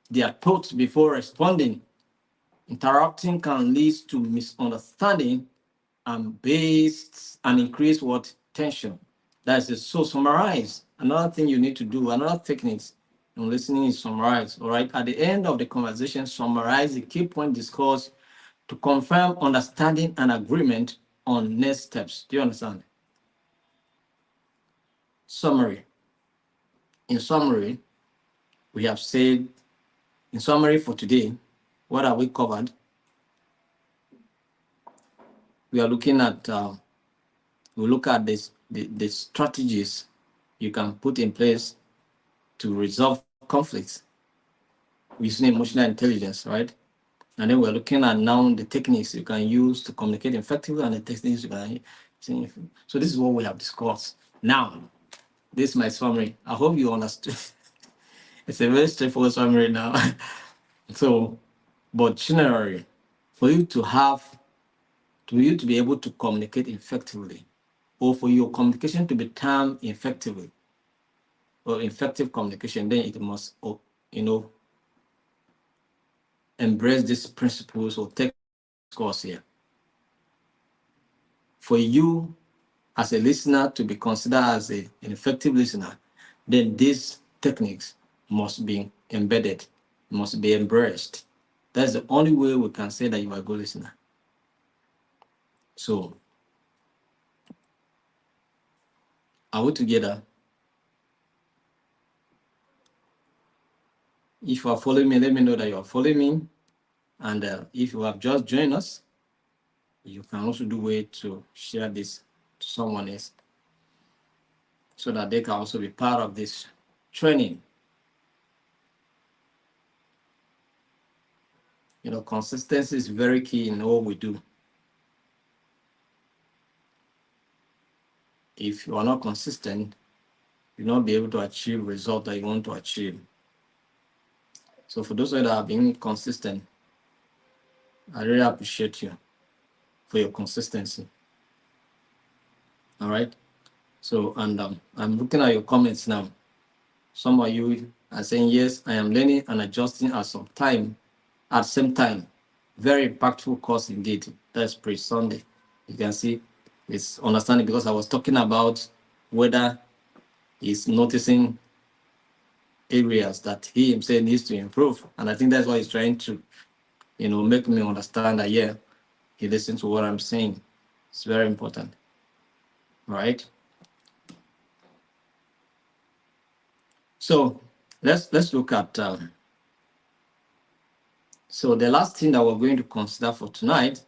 their thoughts before responding. Interrupting can lead to misunderstanding and increase what? Tension. That's it. So summarize. Another thing you need to do, another techniques in listening is summarize. All right. At the end of the conversation, summarize the key point discussed to confirm understanding and agreement on next steps. Do you understand? Summary. In summary, we have said, in summary for today, what have we covered? We are looking at, we look at the strategies you can put in place to resolve conflicts using emotional intelligence, right? And then we're looking at now the techniques you can use to communicate effectively and the techniques you can use. So this is what we have discussed. Now, this is my summary. I hope you understood. It's a very straightforward summary now. So, but generally, for you to be able to communicate effectively, or for your communication to be termed effectively, or effective communication, then it must, embrace these principles or take course here. For you as a listener to be considered as an effective listener, then these techniques must be embedded, must be embraced. That's the only way we can say that you are a good listener. So, are we together? If you are following me, let me know that you are following me. And if you have just joined us, you can also do way to share this to someone else so that they can also be part of this training. Consistency is very key in all we do. If you are not consistent, you'll not be able to achieve results that you want to achieve. So for those that are being consistent, I really appreciate you for your consistency. All right. So, and I'm looking at your comments now. Some of you are saying, yes, I am learning and adjusting at the same time. Very impactful course indeed. That's pre-Sunday. You can see it's understanding because I was talking about whether he's noticing areas that he himself needs to improve. And I think that's why he's trying to, make me understand that, yeah, he listens to what I'm saying. It's very important. right? So let's look at so the last thing that we're going to consider for tonight,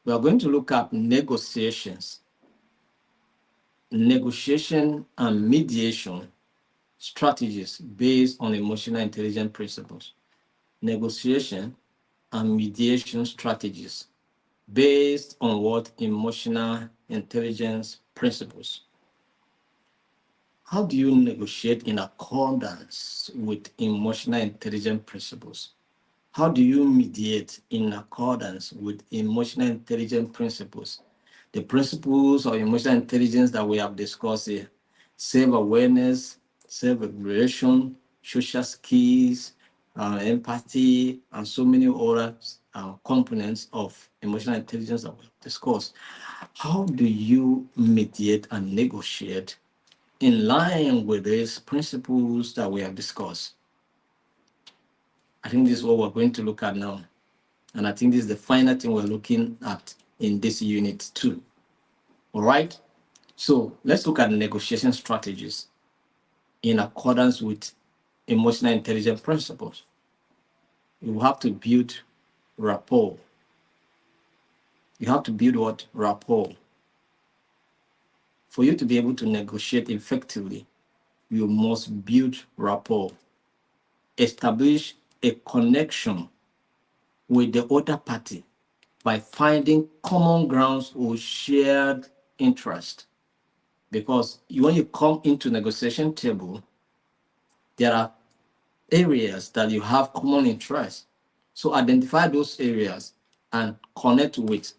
we are going to look at negotiation and mediation strategies based on emotional intelligence principles. Negotiation and mediation strategies based on what? Emotional intelligence principles. How do you negotiate in accordance with emotional intelligence principles? How do you mediate in accordance with emotional intelligence principles? The principles of emotional intelligence that we have discussed here: self-awareness, self-regulation, social skills, empathy, and so many other components of emotional intelligence that we've discussed. How do you mediate and negotiate in line with these principles that we have discussed? I think this is what we're going to look at now. And I think this is the final thing we're looking at in this unit too. All right. So let's look at negotiation strategies in accordance with emotional intelligence principles. You have to build rapport. You have to build what? Rapport. For you to be able to negotiate effectively, you must build rapport. Establish a connection with the other party by finding common grounds or shared interest. Because when you come into negotiation table, there are areas that you have common interest. So identify those areas and connect with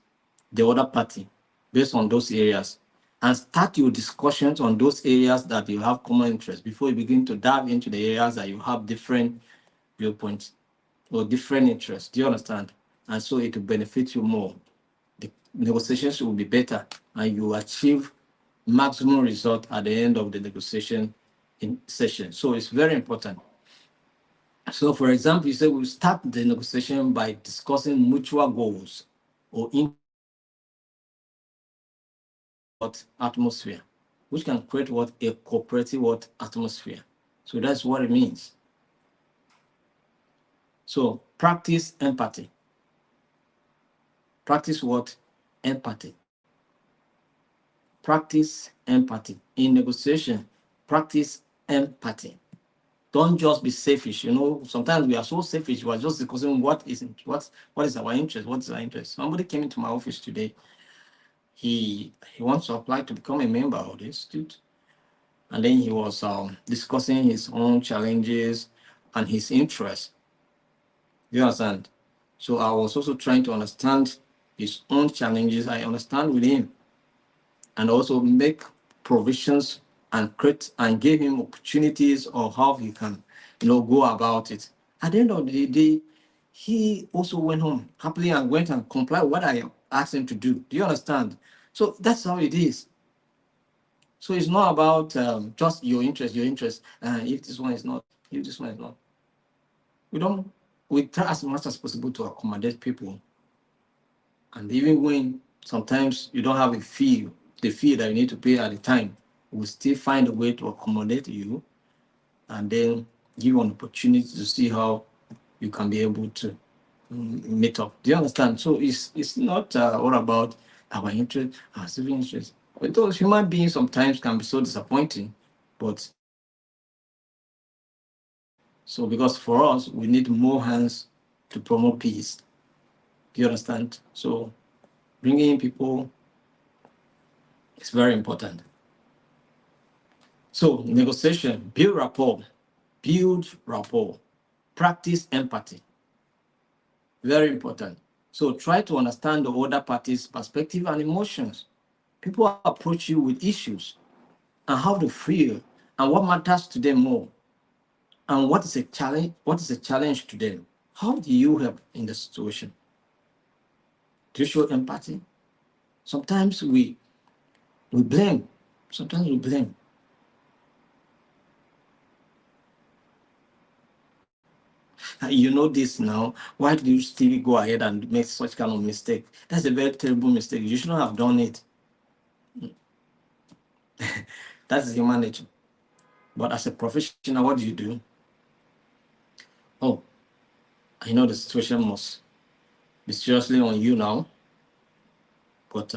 the other party based on those areas, and start your discussions on those areas that you have common interest before you begin to dive into the areas that you have different viewpoints or different interests. Do you understand? And so it will benefit you more. The negotiations will be better and you achieve maximum result at the end of the negotiation session. So it's very important. So, for example, you say we start the negotiation by discussing mutual goals or what atmosphere, which can create what? A cooperative what? Atmosphere. So that's what it means. So practice empathy. Practice what? Empathy. Practice empathy. In negotiation, practice empathy. Don't just be selfish. You know, sometimes we are so selfish. We are just discussing what is our interest. What is our interest? Somebody came into my office today. He wants to apply to become a member of the institute, and then he was discussing his own challenges and his interests. You understand? So I was also trying to understand his own challenges. I understand with him, and also make provisions and create and give him opportunities of how he can, go about it. At the end of the day, he also went home happily and went and complied with what I asked him to do. Do you understand? So that's how it is. So it's not about just your interest. If this one is not, if this one is not. We try as much as possible to accommodate people. And even when sometimes you don't have the fee that you need to pay at the time, we still find a way to accommodate you and then give you an opportunity to see how you can be able to meet up. Do you understand? So it's not all about our interest, our civil interest. But those human beings sometimes can be so disappointing. But so because for us, we need more hands to promote peace. Do you understand? So bringing in people is very important. So negotiation, build rapport, practice empathy. Very important. So try to understand the other party's perspective and emotions. People approach you with issues and how they feel and what matters to them more. And what is a challenge to them? How do you help in the situation? Do you show empathy? Sometimes we blame. Sometimes we blame. You know this now. Why do you still go ahead and make such kind of mistake? That's a very terrible mistake. You shouldn't have done it. That is human nature. But as a professional, what do? Oh, I know the situation must be seriously on you now, but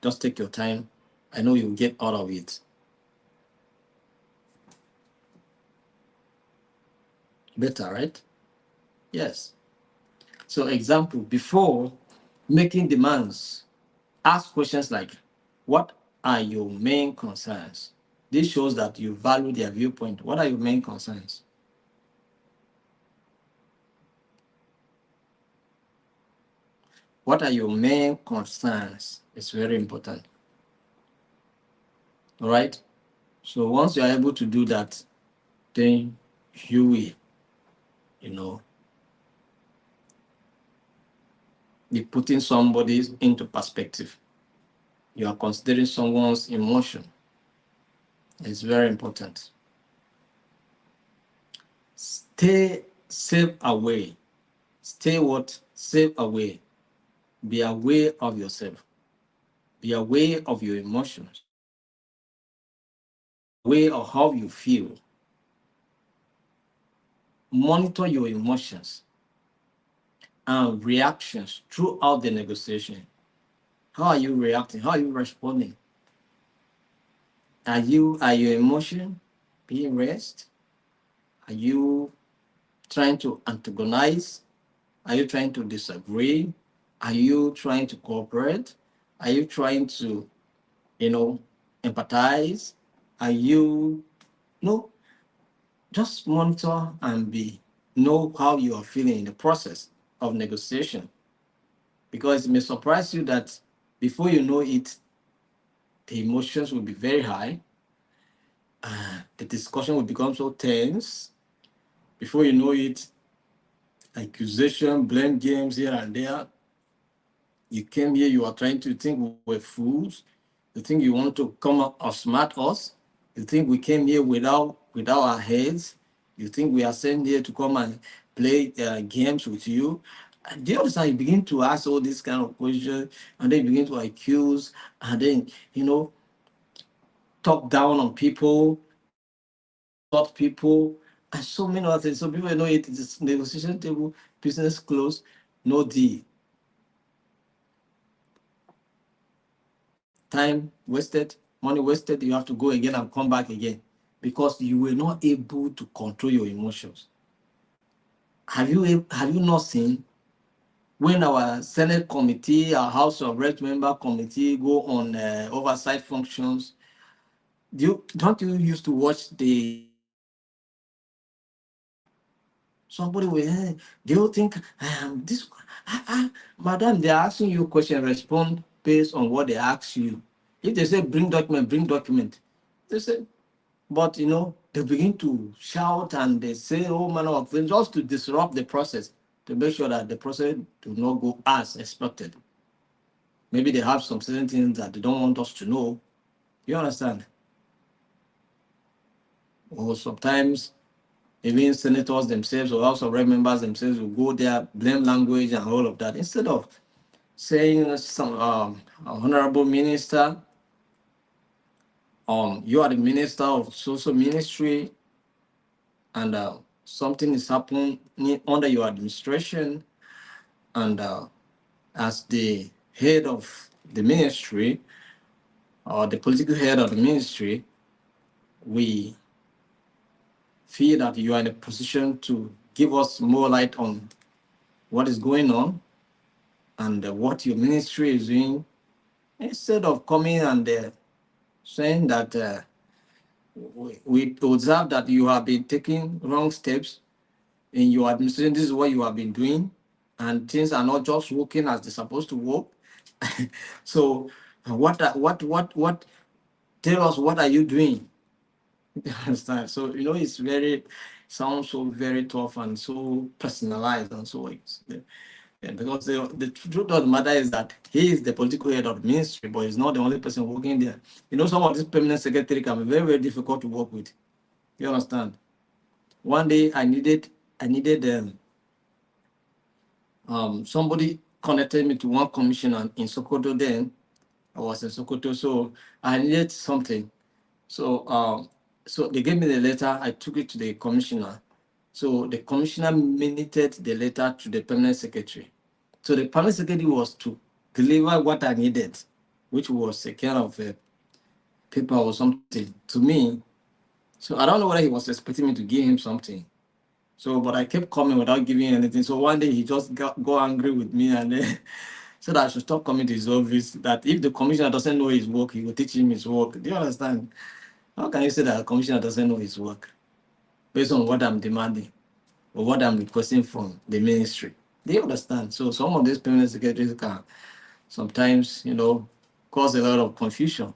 just take your time. I know you'll get out of it. Better, right? Yes. So, example, before making demands, ask questions like, what are your main concerns? This shows that you value their viewpoint. What are your main concerns? What are your main concerns? It's very important. All right. So once you are able to do that, then you will, you know, be putting somebody into perspective. You are considering someone's emotion. It's very important. Stay safe away. Stay what? Safe away. Be aware of yourself. Be aware of your emotions. Be aware of how you feel. Monitor your emotions and reactions throughout the negotiation. How are you reacting? How are you responding? Are your emotion being raised? Are you trying to antagonize? Are you trying to disagree? Are you trying to cooperate? Are you trying to, you know, empathize? Are you no? Just monitor and be know how you are feeling in the process of negotiation, because it may surprise you that before you know it, the emotions will be very high. The discussion will become so tense. Before you know it, accusation, blame games here and there. You came here, you are trying to think we're fools. You think you want to come up or smart us. You think we came here without our heads. You think we are sent here to come and play games with you. And the other side, you begin to ask all these kind of questions, and then you begin to accuse, and then, talk down on people, insult people, and so many other things. So people know it is negotiation table, business closed, no deal. Time wasted, money wasted, you have to go again and come back again because you were not able to control your emotions. Have you not seen when our Senate committee, our House of Reps member committee go on oversight functions? Don't you used to watch the somebody will, do you think this madam, they're asking you a question, respond based on what they ask you. If they say bring document, they say, but they begin to shout and they say all manner of things just to disrupt the process, to make sure that the process do not go as expected. Maybe they have some certain things that they don't want us to know. You understand? Or sometimes even senators themselves or House of Rep members themselves will go there, blame language and all of that. Instead of saying some honorable minister, you are the minister of social ministry, and something is happening under your administration, and as the head of the ministry or the political head of the ministry, we feel that you are in a position to give us more light on what is going on and what your ministry is doing, instead of coming and saying that we observe that you have been taking wrong steps in your administration. This is what you have been doing, and things are not just working as they're supposed to work. So, what? Tell us, what are you doing? You understand? So it's very sounds so very tough and so personalized and so because the truth of the matter is that he is the political head of the ministry, but he's not the only person working there. Some of these permanent secretary can be very, very difficult to work with. You understand? One day I needed somebody connected me to one commissioner in Sokoto then, I was in Sokoto, so I needed something. So so they gave me the letter. I took it to the commissioner. So the commissioner minuted the letter to the permanent secretary. So the permanent secretary was to deliver what I needed, which was a kind of a paper or something to me. So I don't know whether he was expecting me to give him something. So, but I kept coming without giving anything. So one day he just got angry with me and then said I should stop coming to his office. That if the commissioner doesn't know his work, he will teach him his work. Do you understand? How can you say that a commissioner doesn't know his work based on what I'm demanding or what I'm requesting from the ministry? Do you understand? So some of these permanent secretaries can sometimes, cause a lot of confusion.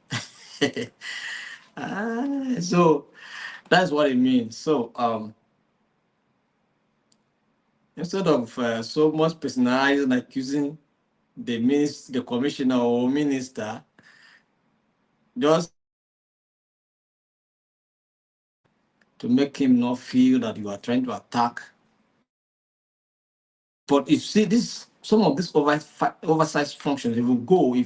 So that's what it means. So instead of so much personalizing, like using the commissioner or minister, just to make him not feel that you are trying to attack. But if you see this, some of these oversized functions, if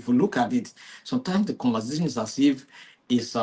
you look at it, sometimes the conversation is as if it's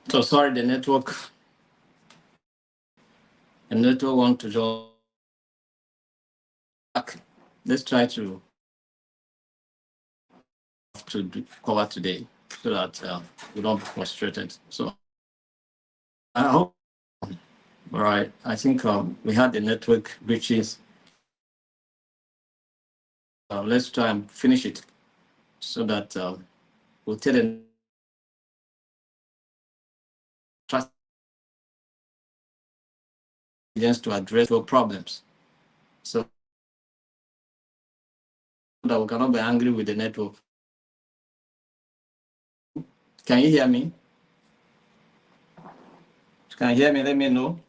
So sorry, the network want to just back. Let's try to cover today so that we don't be frustrated. So I hope. All right. I think we had the network breaches. Let's try and finish it so that we'll tell the trust agents to address your problems. So that we cannot be angry with the network. Can you hear me? Can you hear me? Let me know.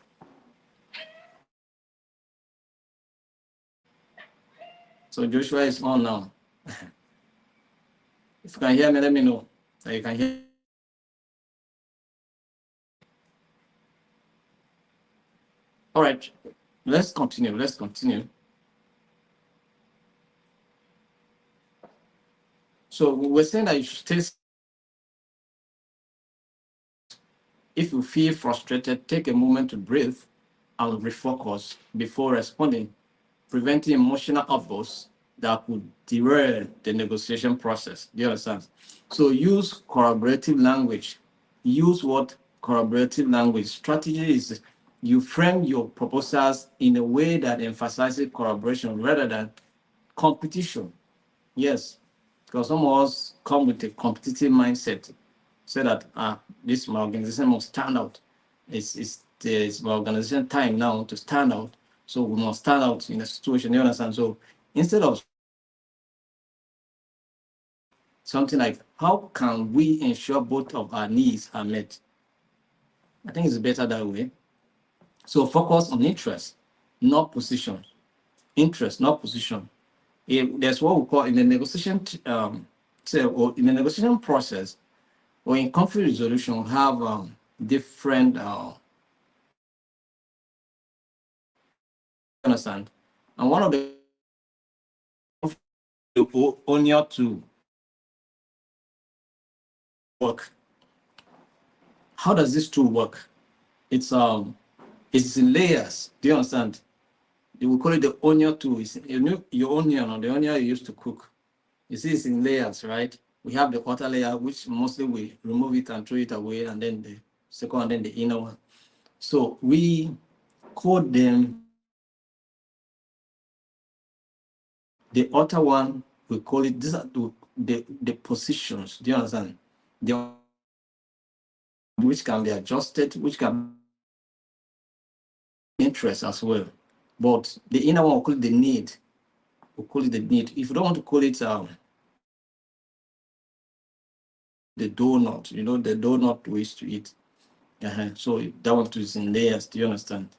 So Joshua is on now. If you can hear me, let me know. So you can hear. All right. Let's continue. Let's continue. So we're saying that you should stay. If you feel frustrated, take a moment to breathe and refocus before responding, preventing emotional outbursts that could derail the negotiation process. Do you understand? So use collaborative language. Use what collaborative language strategy is. You frame your proposals in a way that emphasizes collaboration rather than competition. Yes, because some of us come with a competitive mindset, say that this my organization must stand out. It's my organization time now to stand out, so we must stand out in a situation. You understand? So instead of something like how can we ensure both of our needs are met, I think it's better that way. So focus on interest, not position. Interest, not position. There's what we call in the negotiation, or in the negotiation process, or in conflict resolution, we have different. Understand? And one of the only to work. How does this tool work? It's in layers. Do you understand? We call it the onion tool. It's your onion, or the onion you used to cook. You see, it's in layers, right? We have the outer layer, which mostly we remove it and throw it away, and then the second, and then the inner one. So we code them. The outer one, we call it, these are the positions. Do you understand? Which can be adjusted, which can be interest as well. But the inner one, we call it the need. We call it the need. If you don't want to call it the donut, the donut we used to eat. So that one is in layers. Do you understand?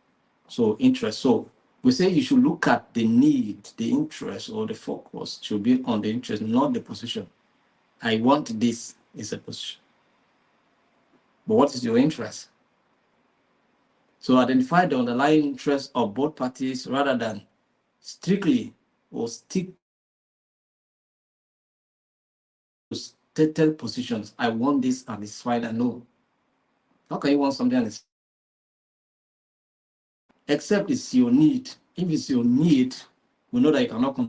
So interest. So we say you should look at the need, the interest, or the focus should be on the interest, not the position. I want this is a position. But what is your interest? So identify the underlying interest of both parties rather than strictly or stick to stated positions. I want this and it's fine. I know. How can you want something and it's except it's your need? If it's your need, we know that you cannot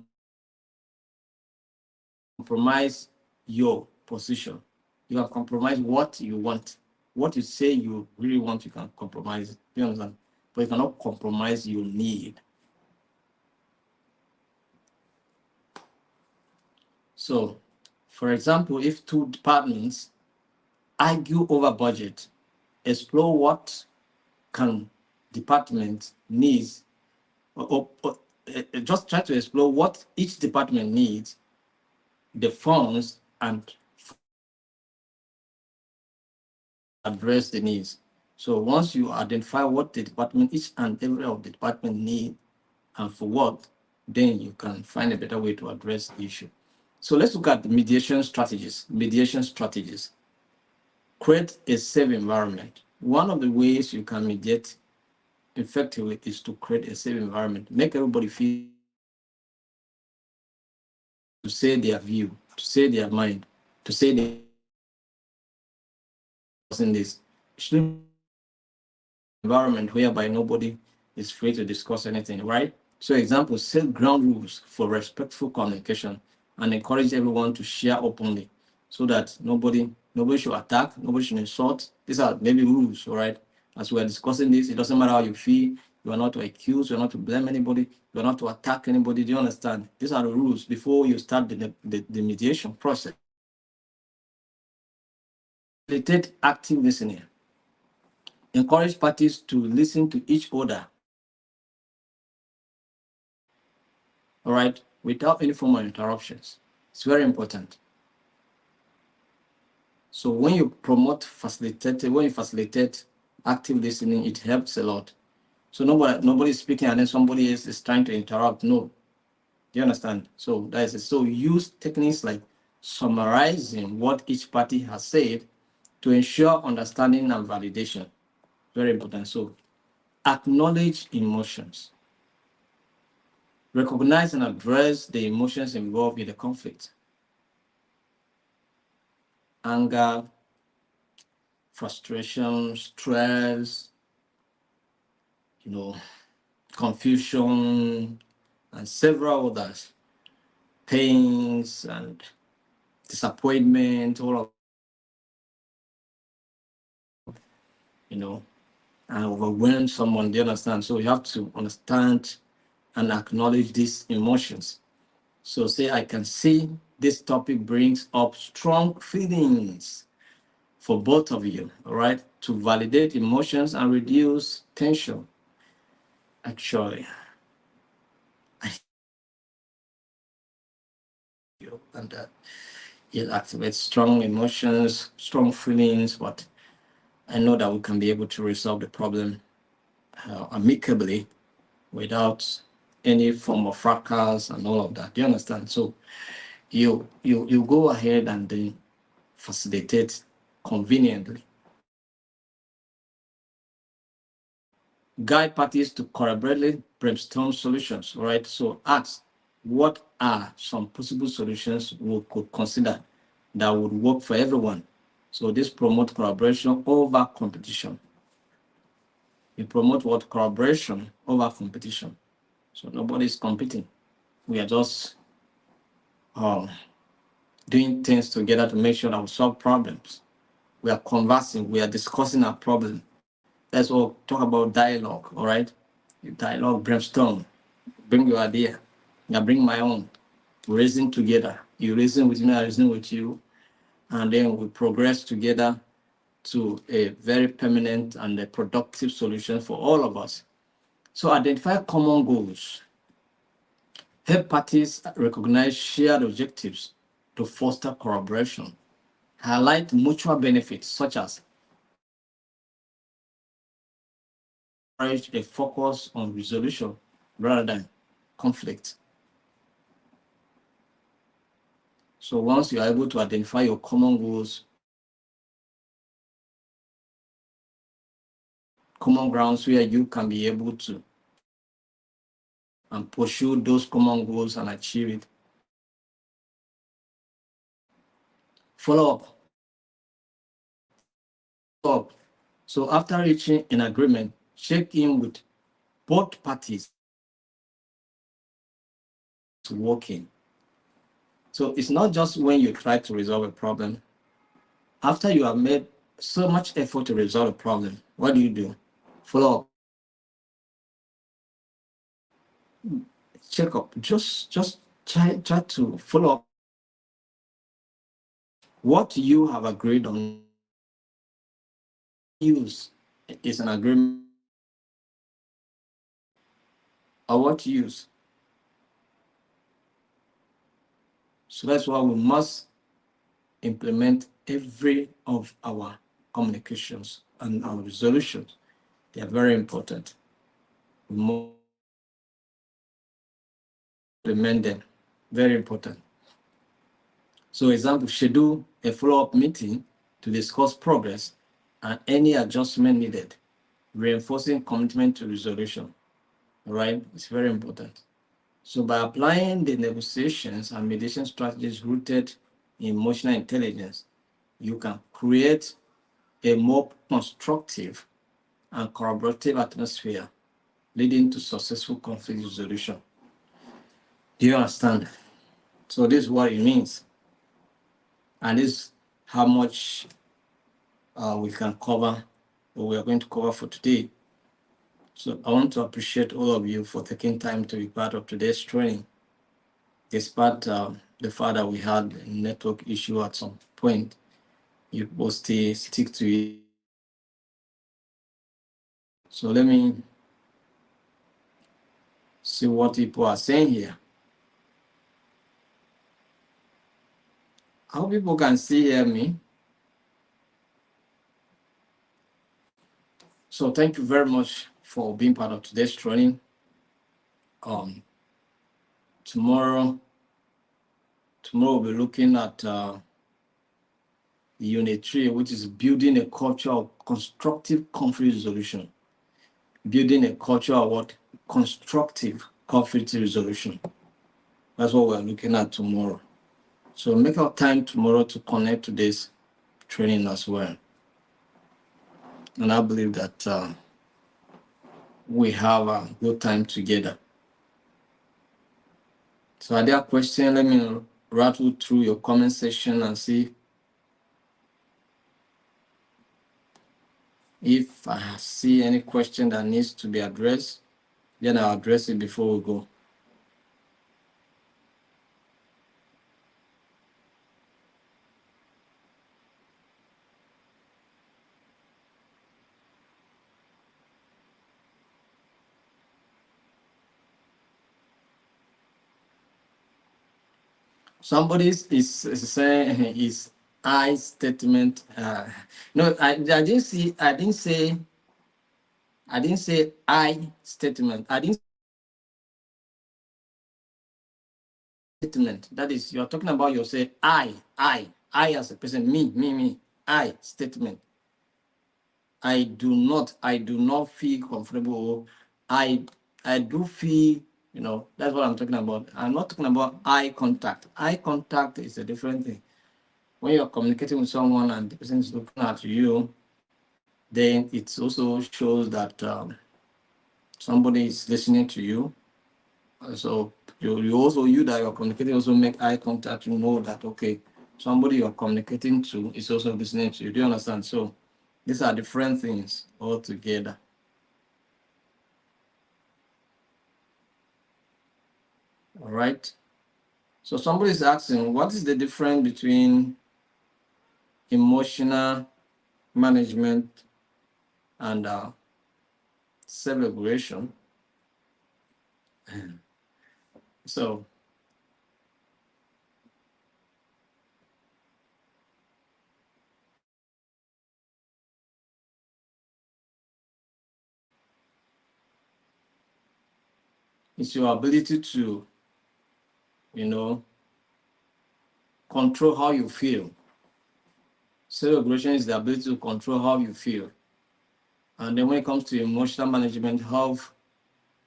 compromise your position. You can compromise what you want. What you say you really want, you can compromise it. You understand? But you cannot compromise your need. So, for example, if two departments argue over budget, explore what can department needs, or just try to explore what each department needs, the funds, and address the needs. So once you identify what the department, each and every of the department need and for what, then you can find a better way to address the issue. So let's look at the mediation strategies. Mediation strategies. Create a safe environment. One of the ways you can mediate effectively is to create a safe environment. Make everybody feel to say their view, to say their mind, to say in this. shouldn't environment whereby nobody is free to discuss anything, right? So example, set ground rules for respectful communication and encourage everyone to share openly so that nobody should attack, nobody should insult. These are maybe rules, all right? As we are discussing this, it doesn't matter how you feel. You are not to accuse, you are not to blame anybody, you are not to attack anybody. Do you understand? These are the rules before you start the mediation process. Facilitate active listening. Encourage parties to listen to each other, all right, without any form of interruptions. It's very important. So when you when you facilitate active listening, it helps a lot. So nobody is speaking and then somebody else is trying to interrupt. No. Do you understand? So that is it. So use techniques like summarizing what each party has said to ensure understanding and validation. Very important. So acknowledge emotions. Recognize and address the emotions involved in the conflict. Anger, frustration, stress, confusion, and several others, pains and disappointment, all of, and overwhelm someone. Do you understand? So you have to understand and acknowledge these emotions. So say, I can see this topic brings up strong feelings for both of you, all right, to validate emotions and reduce tension. Actually, and it activates strong emotions, strong feelings, but I know that we can be able to resolve the problem amicably without any form of fracas and all of that. Do you understand? So you go ahead and then facilitate conveniently. Guide parties to collaboratively brainstorm solutions, right? So ask, what are some possible solutions we could consider that would work for everyone? So this promotes collaboration over competition. We promote what? Collaboration over competition. So nobody's competing. We are just doing things together to make sure that we solve problems. We are conversing, we are discussing our problem. That's what talk about dialogue, all right? Dialogue, brainstorm, bring your idea. I bring my own. We reason together. You reason with me, I reason with you. And then we progress together to a very permanent and a productive solution for all of us. So identify common goals. Help parties recognize shared objectives to foster collaboration. Highlight mutual benefits such as encourage a focus on resolution rather than conflict. So once you are able to identify your common goals, common grounds where you can be able to and pursue those common goals and achieve it. Follow up. So after reaching an agreement, check in with both parties working. So it's not just when you try to resolve a problem. After you have made so much effort to resolve a problem, what do? Follow up. Check up. Just try to follow up what you have agreed on. Use is an agreement or what use. So that's why we must implement every of our communications and our resolutions. They are very important. We must implement them. Very important. So example, schedule a follow-up meeting to discuss progress and any adjustment needed, reinforcing commitment to resolution. All right, it's very important. So by applying the negotiations and mediation strategies rooted in emotional intelligence, you can create a more constructive and collaborative atmosphere, leading to successful conflict resolution. Do you understand? So this is what it means, and this is how much we can cover, or we are going to cover for today. So I want to appreciate all of you for taking time to be part of today's training, despite the fact that we had a network issue at some point. You will still stick to it. So let me see what people are saying here. How people can still hear me. So thank you very much for being part of today's training. Tomorrow we'll be looking at Unit 3, which is building a culture of constructive conflict resolution. Building a culture of what? Constructive conflict resolution. That's what we're looking at tomorrow. So make our time tomorrow to connect to this training as well. And I believe that we have a good time together. So are there questions? Let me rattle through your comment section and see if I see any question that needs to be addressed. Then I'll address it before we go. Somebody is saying his I statement. No, I didn't see. I didn't say I statement. I didn't statement. That is, you're talking about yourself. I as a person. Me. I statement. I do not feel comfortable. I do feel, that's what I'm talking about. I'm not talking about eye contact. Eye contact is a different thing. When you're communicating with someone and the person is looking at you, then it also shows that somebody is listening to you. So you that you're communicating also make eye contact to know that, okay, somebody you're communicating to is also listening to you. Do you understand? So these are different things altogether. All right. So somebody is asking, what is the difference between emotional management and self-regulation? So it's your ability to, control how you feel. Self-regulation is the ability to control how you feel. And then when it comes to emotional management, how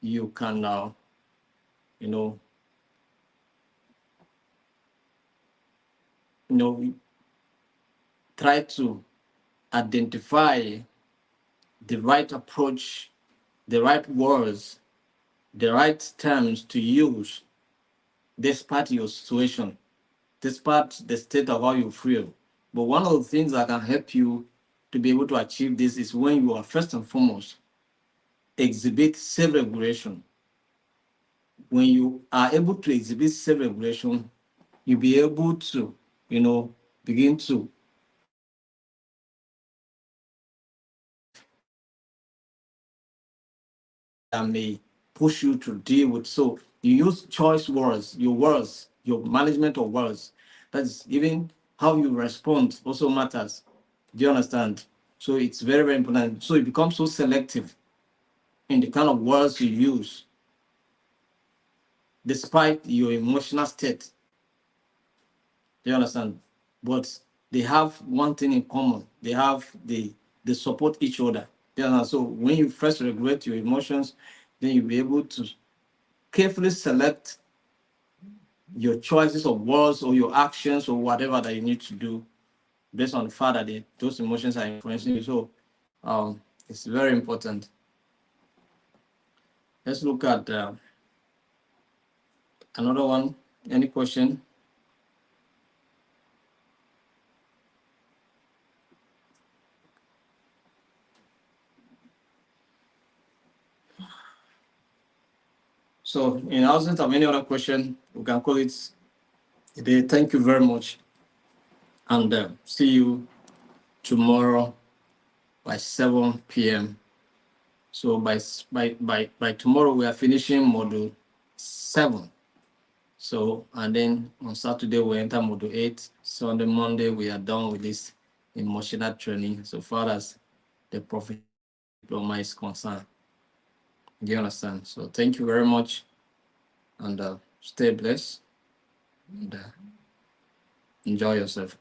you can now, try to identify the right approach, the right words, the right terms to use despite your situation, despite the state of how you feel. But one of the things that can help you to be able to achieve this is when you are first and foremost exhibit self-regulation. When you are able to exhibit self-regulation, you'll be able to, begin to that may push you to deal with. So you use choice words, your management of words. That's even how you respond also matters. Do you understand? So it's very, very important. So you become so selective in the kind of words you use, despite your emotional state. Do you understand? But they have one thing in common. They support each other. Yeah, so when you first regulate your emotions, then you'll be able to carefully select your choices of words or your actions or whatever that you need to do based on the fact that those emotions are influencing you. So it's very important. Let's look at another one. Any question? So in absence of any other question, we can call it a day. Thank you very much, and see you tomorrow by 7 p.m. So by tomorrow we are finishing module 7. So and then on Saturday we enter module 8. So on the Monday we are done with this emotional training so far as the professional diploma is concerned. Do you understand? So thank you very much, and stay blessed, and enjoy yourself.